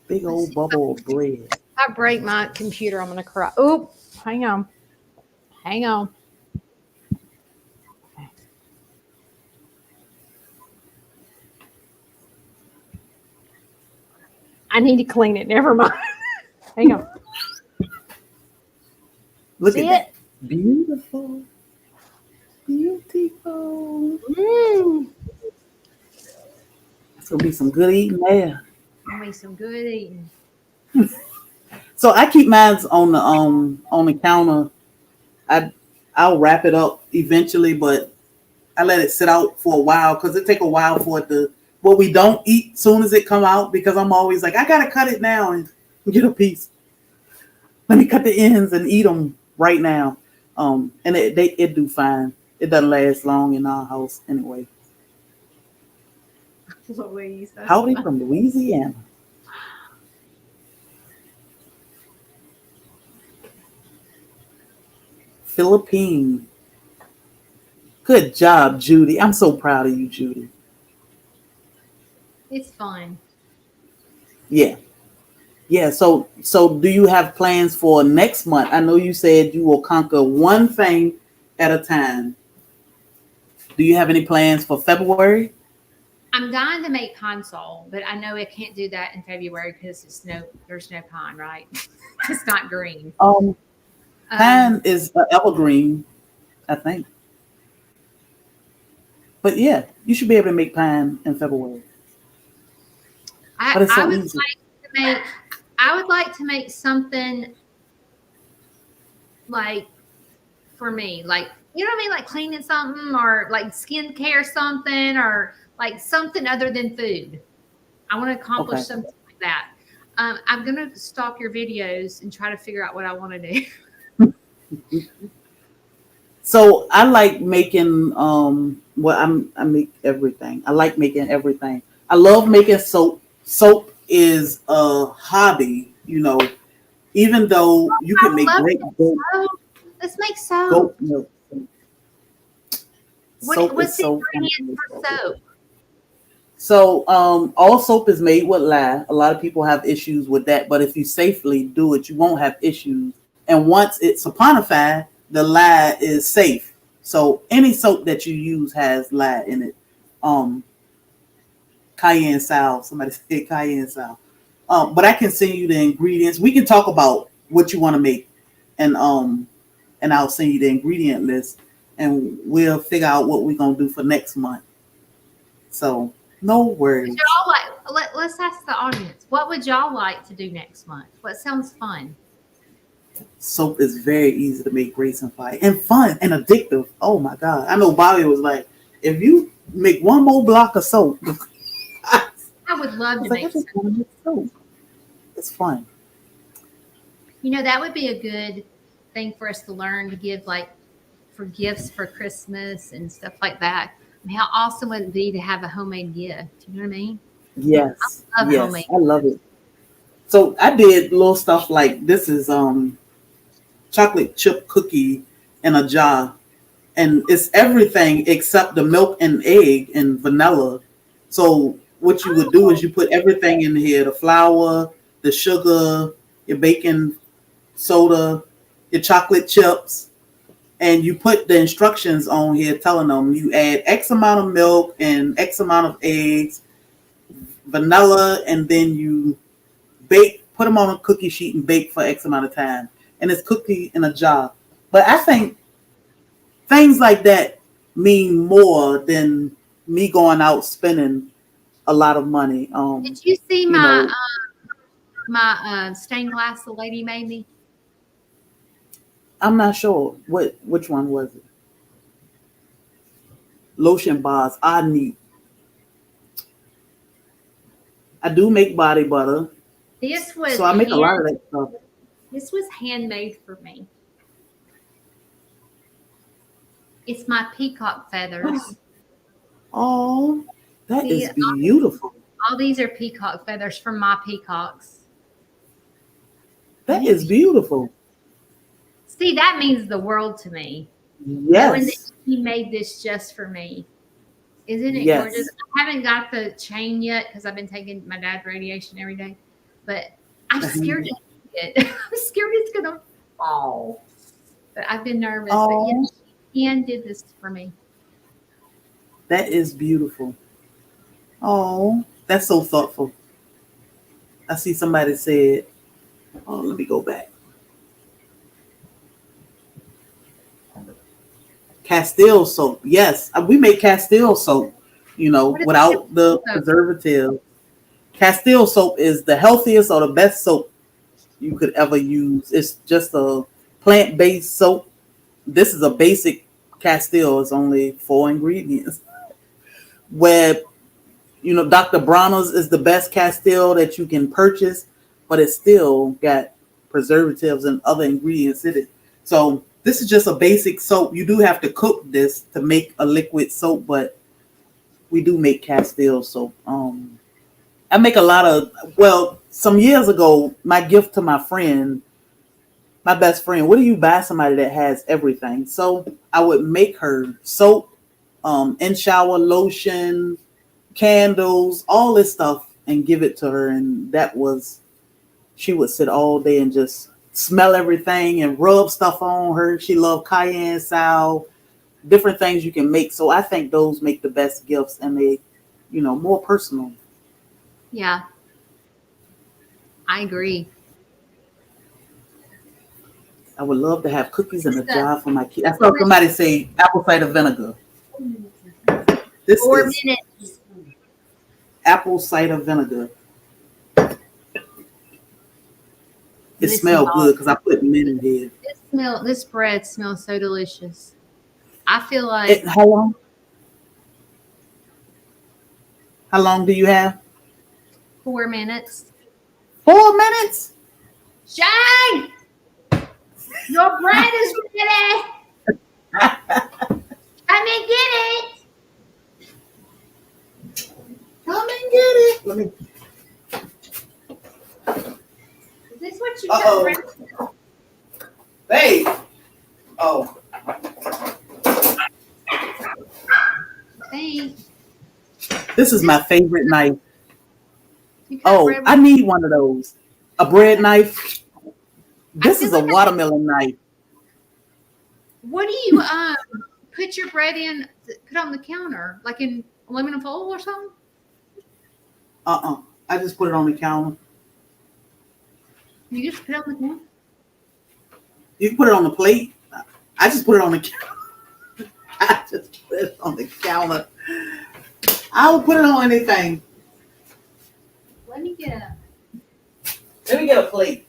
big old bubble of bread. If I break my computer, I'm gonna cry. Oop, hang on. I need to clean it. Never mind. Hang on. Look at that. Beautiful. Beautiful. It's gonna be some good eating there. Gonna be some good eating. So I keep mine on the counter. I'll wrap it up eventually, but I let it sit out for a while because it take a while for it to. What we don't eat soon as it come out, because I'm always like, I gotta cut it now and get a piece. Let me cut the ends and eat them right now. And it do fine. It doesn't last long in our house anyway. Louise, Howdy from Louisiana. Philippine. Good job, Judy. I'm so proud of you, Judy. It's fun. Yeah. So do you have plans for next month? I know you said you will conquer one thing at a time. Do you have any plans for February? I'm dying to make console, but I know I can't do that in February because there's no pine, right? It's not green. Pine is evergreen, I think. But yeah, you should be able to make pine in February. I would like to make something like for me, like, you know what I mean? Like cleaning something or like skincare something or like something other than food. I want to accomplish something like that. I'm going to stalk your videos and try to figure out what I want to do. So I like making, I make everything. I like making everything. I love making soap. Soap is a hobby, even though you can make great soap. Let's make soap. Goat milk. What's the ingredient for soap? So all soap is made with lye. A lot of people have issues with that, but if you safely do it, you won't have issues. And once it's saponified, the lye is safe. So any soap that you use has lye in it. Cayenne sal. Somebody said cayenne sal. But I can send you the ingredients. We can talk about what you want to make, and I'll send you the ingredient list, and we'll figure out what we're gonna do for next month. So no worries. Let's ask the audience. What would y'all like to do next month? What sounds fun? Soap is very easy to make, raisin pie, and fun and addictive. Oh my God. I know Bobby was like, if you make one more block of soap. I would love to make soap. It's fun. That would be a good thing for us to learn to give, like, for gifts for Christmas and stuff like that. I mean, how awesome would it be to have a homemade gift? You know what I mean? Yes. I love homemade. I love it. So I did little stuff like this is chocolate chip cookie in a jar, and it's everything except the milk and egg and vanilla. So what you would do is you put everything in here: the flour, the sugar, your baking soda, your chocolate chips, and you put the instructions on here telling them you add X amount of milk and X amount of eggs, vanilla, and then you bake, put them on a cookie sheet and bake for X amount of time. And it's cookie in a jar. But I think things like that mean more than me going out spending a lot of money. Did you see You my know, stained glass the lady made me? I'm not sure which one was it. Lotion bars. I do make body butter, This was so I make a lot of that stuff. This was handmade for me. It's my peacock feathers. Oh, that See, is beautiful. all these are peacock feathers from my peacocks. That is beautiful. See, that means the world to me. Knowing that Yes. he made this just for me. Isn't it Yes. gorgeous? I haven't got the chain yet because I've been taking my dad's radiation every day. But I'm scared to hit it. I'm scared it's gonna fall. But I've been nervous. But Oh, yeah, Ian did this for me. that is beautiful. Oh, that's so thoughtful. I see somebody said, oh, let me go back. Castile soap. Yes, we make Castile soap, What is without the preservative. Castile soap is the healthiest or the best soap you could ever use. It's just a plant-based soap. This is a basic Castile. It's only 4 ingredients. Where, Dr. Bronner's is the best Castile that you can purchase, but it still got preservatives and other ingredients in it. So this is just a basic soap. You do have to cook this to make a liquid soap, but we do make Castile soap. I make a lot of, some years ago, my gift to my friend, my best friend, what do you buy somebody that has everything? So I would make her soap, in shower lotion, candles, all this stuff, and give it to her. And she would sit all day and just smell everything and rub stuff on her. She loved cayenne salve, different things you can make. So I think those make the best gifts, and they, more personal. Yeah. I agree. I would love to have cookies in a jar for my kids. I saw somebody say apple cider vinegar. This 4 is minutes. apple cider vinegar. It smells good because I put mint in here. This bread smells so delicious. I feel like How long? How long do you have? 4 minutes. 4 minutes? Shane! Your bread is ready. Come and get it. Come and get it. Let me. Is this what you Uh-oh. got ready? Babe. Oh. Thanks. This is my favorite knife. You cut Oh, bread I with- need one of those. A bread knife. This feel is a like watermelon knife. What do you put your bread in? Put on the counter, like in aluminum foil or something? I just put it on the counter. You just put it on the counter. You can put it on the plate. I just put it on the counter. I just put it on the counter. I will put it on anything. Let me get a plate.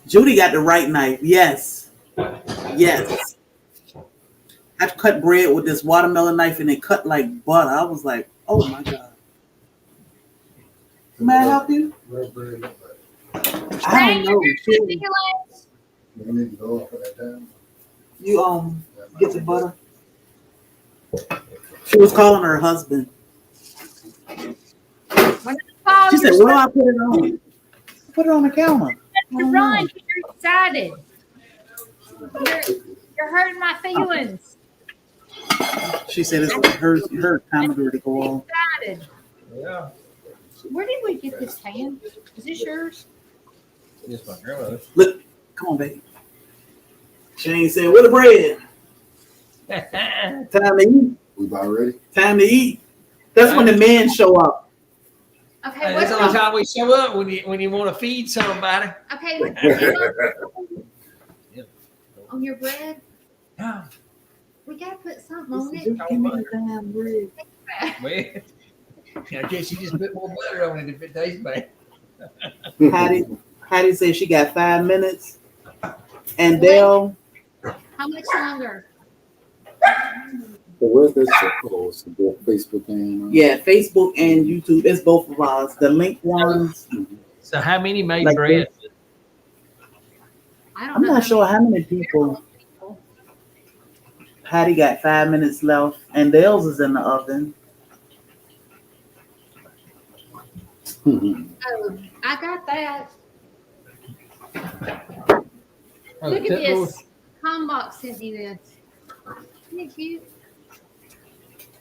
Judy got the right knife. Yes. Yes. I cut bread with this watermelon knife and it cut like butter. I was like, oh my God. May I help you? I don't know. You need to go off of that time. You get the butter. She was calling her husband. She said, "What do I put it on?" Put it on the counter. Run, you're excited. You're hurting my feelings. She said it's her time to go on. Excited. Yeah. Where did we get this pan? Is this yours? It's my grandmother. Look, come on, baby. Shane said, "Where the bread? Time to eat. We about ready? Time to eat." That's when the men show up. Okay, Hey, what's that's the only time we show up when you want to feed somebody. okay? On your bread, Yeah. we gotta put something on it. Just give me the damn bread. Well, I guess you just put more butter on it if it tastes bad. Hattie said she got 5 minutes. And Dale, How much longer? So where's this? Oh, it's both Facebook and yeah, Facebook and YouTube. It's both of ours. The link ones. So how many made Like bread? I don't I'm know. not sure how many people. Hattie got 5 minutes left, and Dale's is in the oven. Oh, I got that. Look at this. Combox sent me this. Isn't it cute?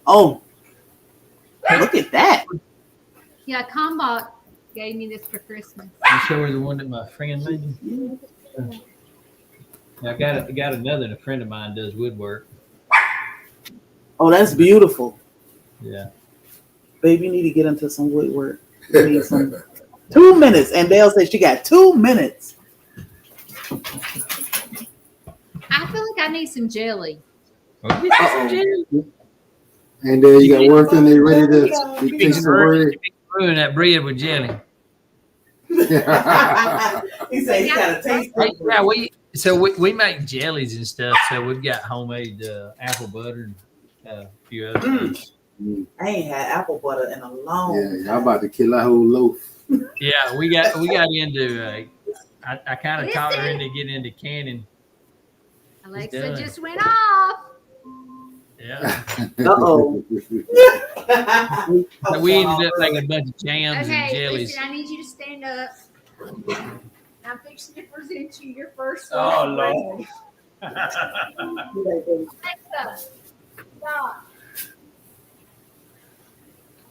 Oh, look at that. Yeah, Combox gave me this for Christmas. You show her the one that my friend made you? Yeah, I got another, and a friend of mine does woodwork. Oh, that's beautiful. Yeah. Baby, you need to get into some woodwork. You need some 2 minutes. And Dale said she got 2 minutes. I feel like I need some jelly. And then you got one thing they ready to be fixing the bread. Ruin that bread with jelly. He said he got a taste. Yeah, we make jellies and stuff. So we've got homemade apple butter and a few other things. I ain't had apple butter in a long Yeah, y'all about to kill that whole loaf. Yeah, we got into. I kind of taught her into getting into canning. Alexa done. just went off. Yeah. Uh-oh. So we ended up making a bunch of jams and Okay, jellies. listen, I need you to stand up. I'm fixing to present you your first Oh, Lord. Lord. Alexa, stop.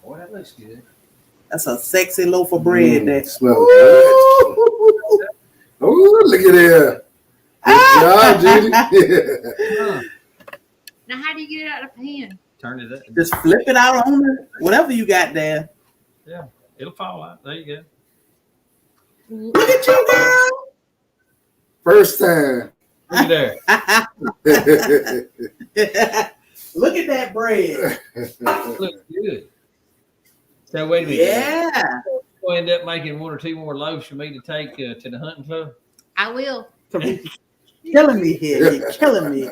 Boy, that looks good. That's a sexy loaf of bread there. Smells good. Oh, look at there. Good job, Judy. Huh. Now, how do you get it out of the pan? Turn it up. Just flip it out on it. Whatever you got there. It'll fall out. There you go. Look at you, girl. First time. Look at there. Look at that bread. Looks good. So wait a minute. Yeah. We'll end up making 1 or 2 more loaves for me to take to the hunting club. I will. Killing me here. You're killing me.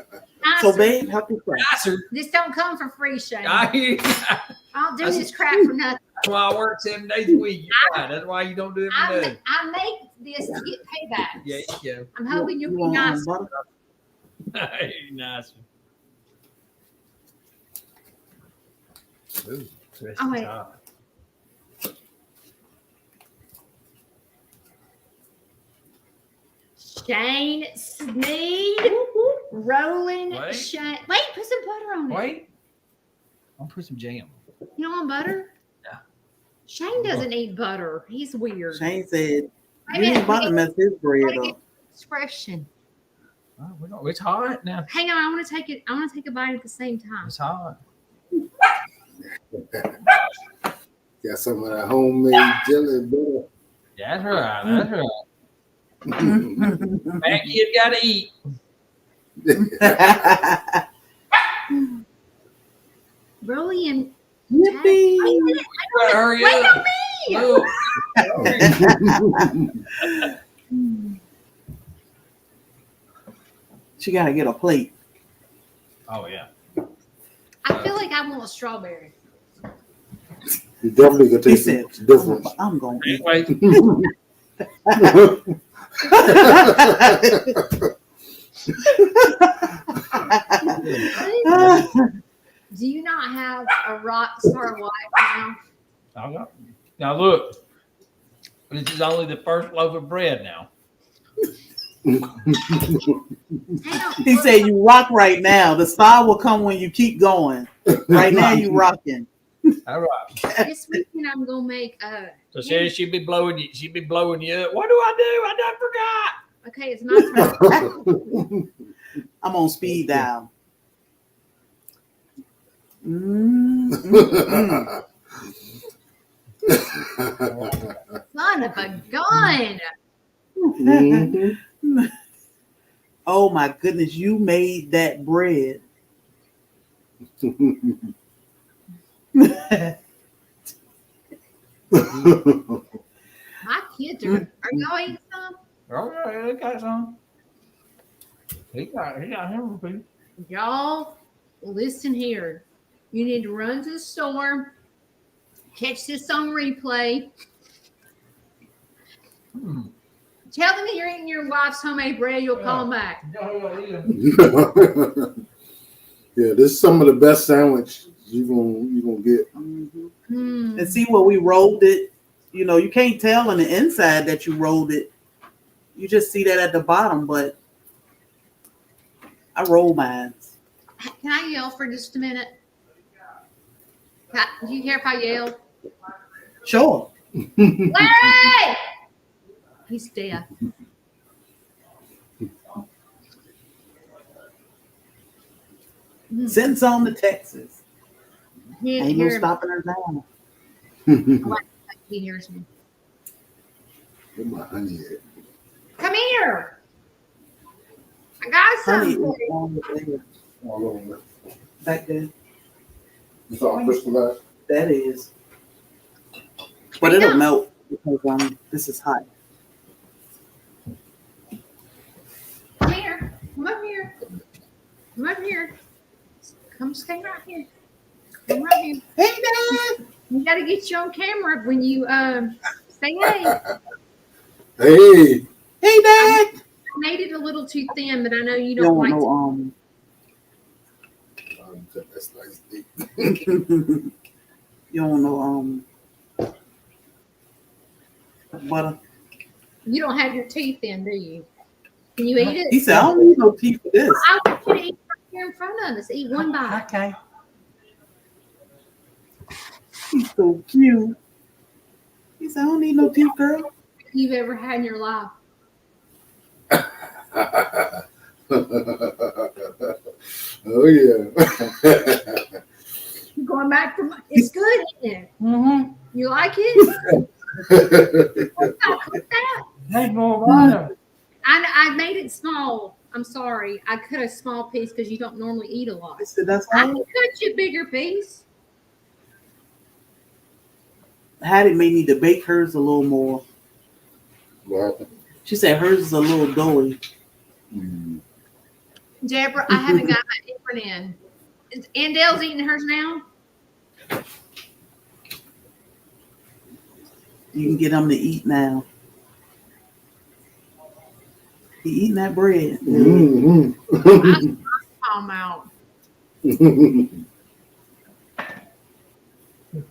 So, babe, help you crack. Nicer. This don't come for free, Shane. I hear you. I don't do this crap for nothing. That's why I work 7 days a week. You're right. That's why you don't do it for nothing. I make this to get payback. Yeah, you I'm hoping you'll be want nice. butter? go. You're nice. Ooh, Oh, wait. Shane Sneed. Rolling Wait. Shane. Wait, put some butter on it. Wait. I'll put some jam. You don't want butter? Yeah. Shane doesn't eat butter. He's weird. Shane said, I you mean, ain't about to mess his bread gotta up. expression. Oh, it's hot now. Hang on, I want to take it. I want to take a bite at the same time. It's hot. Got some of that homemade jelly butter. That's right. That's right. Fat kid got to eat. Brilliant. Yippee. You gotta hurry Wait up. on me. Oh. She got to get a plate. Oh, yeah. I feel like I want a strawberry. You definitely can He taste said, the difference. I'm going to eat. Wait. Do you not have a rock star wife now? Now look. This is only the first loaf of bread now. Hang on. He said, you rock right now. The star will come when you keep going. Right now, you rocking. All right. This weekend I'm gonna make So she'll be blowing you. She'll be blowing you up. What do? I done forgot. okay, it's my turn. I'm on speed dial. Son of a gun. Oh my goodness, you made that bread. My kids are y'all eating some? Oh yeah, they got some. He got him. Y'all listen here. You need to run to the store, catch this on replay. Tell them you're eating your wife's homemade bread, you'll call them back. Yeah, this is some of the best sandwich you're gonna get. And see where we rolled it. You know, you can't tell on the inside that you rolled it. You just see that at the bottom, but I roll mine. Can I yell for just a minute? Do you care if I yell? Sure. Larry! He's deaf. Send some to Texas. He Ain't didn't no hear him. stopping her down. He hears me. Where my honey at? Come here. I got Honey something. is on the there. All over. Back there. It's all crystallized. That is. But it'll melt because this is hot. Come here. Come up here. Come up here. Come stay right here. Come right here. Hey, Dad! You got to get you on camera when you say hey. Hey. Hey, Dad! I made it a little too thin, but I know you You don't don't like know, That's nice. you don't know, butter. You don't have your teeth in, do you? Can you eat it? He said, I don't need no teeth for this. I want you to eat right here in front of us. Eat one bite. Okay. He's so cute. He said, I don't need no teeth, girl. You've ever had in your life. Oh yeah. You're going back from it's good, isn't it? Mm-hmm. You like it? I cooked that. There's more water. I made it small. I'm sorry. I cut a small piece because you don't normally eat a lot. I said, that's I can all. cut you a bigger piece. Hattie may need to bake hers a little more. What happened? She said hers is a little doughy. Deborah, I haven't got my apron in. Is Andell's eating hers now? You can get them to eat now. He eating that bread. Palm out.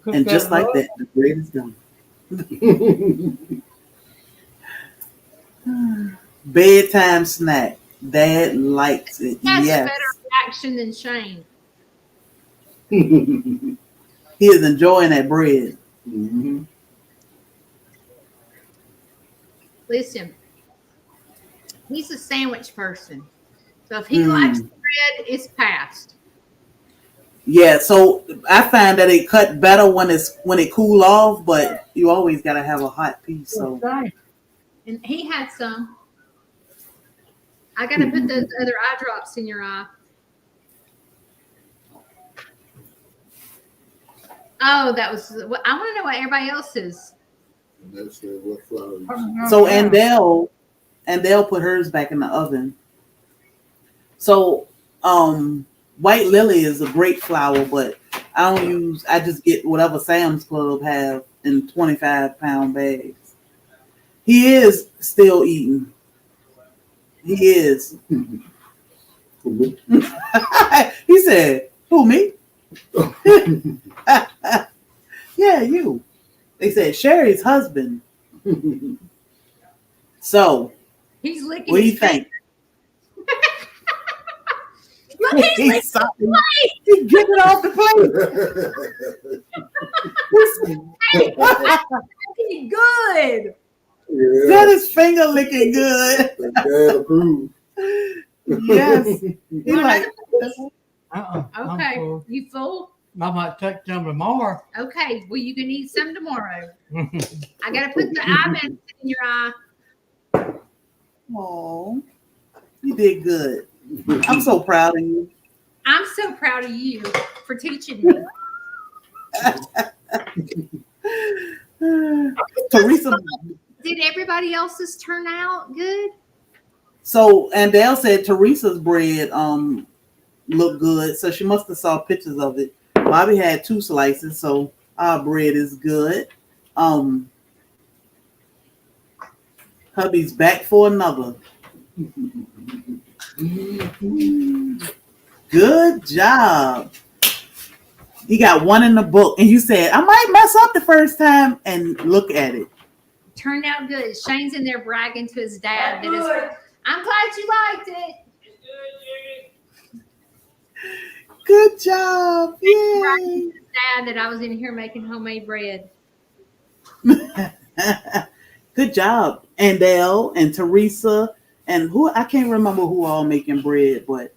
And just like that, the bread is done. Bedtime snack. Dad likes it. That's Yes. better reaction than Shane. He is enjoying that bread. Listen, he's a sandwich person. So if he likes the bread, it's passed. Yeah, so I find that it cut better when it cool off, but you always gotta have a hot piece. So And he had some. I got to put those other eye drops in your eye. Oh, that was. I want to know what everybody else is. That's what flour. So Andell put hers back in the oven. So White Lily is a great flour, but I just get whatever Sam's Club have in 25-pound bags. He is still eating. He is. He said, who, me? Yeah, you. They said Sherry's husband. So, He's licking what do you his think? He's getting it off the plate. Looking good. Yeah. That is finger licking good. Dad approved. Yes. He like, Okay, you full? I might take some tomorrow. Okay, well, you can eat some tomorrow. I got to put the eye medicine in your eye. oh, you did good. I'm so proud of you. I'm so proud of you for teaching me. Teresa. Did everybody else's turn out good? So, and Dale said Teresa's bread looked good. So she must have saw pictures of it. Bobby had 2 slices, so our bread is good. Hubby's back for another. Good job. You got 1 in the book, and you said I might mess up the first time, and look at it. Turned out good. Shane's in there bragging to his dad that his, I'm glad you liked it. Good job. Yay. Dad, that I was in here making homemade bread. Good job. And Dale and Teresa and who I can't remember who all making bread, but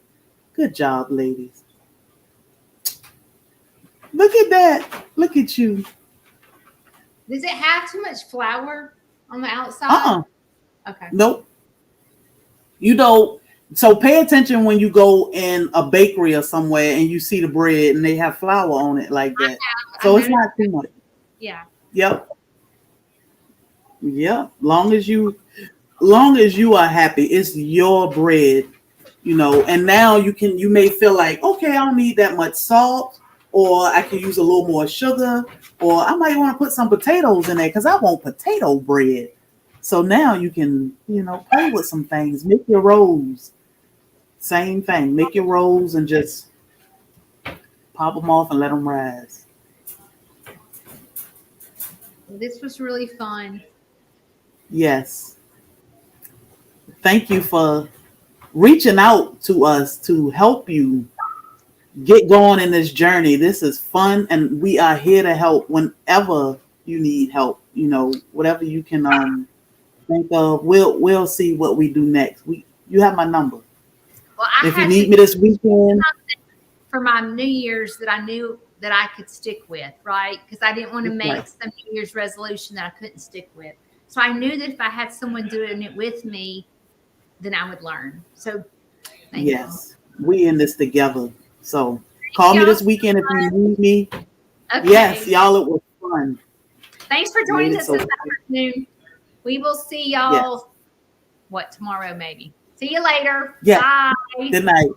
good job, ladies. Look at that. Look at you. Does it have too much flour on the outside? Okay. Nope. You don't. So pay attention when you go in a bakery or somewhere and you see the bread and they have flour on it like that. So it's not too much. Yeah. Yep. Yep. Long as you are happy, it's your bread, and now you may feel like, okay, I don't need that much salt, or I can use a little more sugar, or I might want to put some potatoes in there because I want potato bread. So now you can, play with some things, make your rolls. Same thing. Make your rolls and just pop them off and let them rise. This was really fun. Yes. Thank you for reaching out to us to help you get going in this journey. This is fun, and we are here to help whenever you need help. Whatever you can think of. We'll see what we do next. You have my number. Well, if you need me this weekend for my New Year's that I knew that I could stick with, right? Because I didn't want to make some New Year's resolution that I couldn't stick with. So I knew that if I had someone doing it with me, then I would learn. So thank you. We in this together. So call me this weekend if you need me. Okay. Yes, y'all, it was fun. Thanks for joining us this afternoon. We will see y'all tomorrow maybe. See you later. Yeah. Bye. Good night.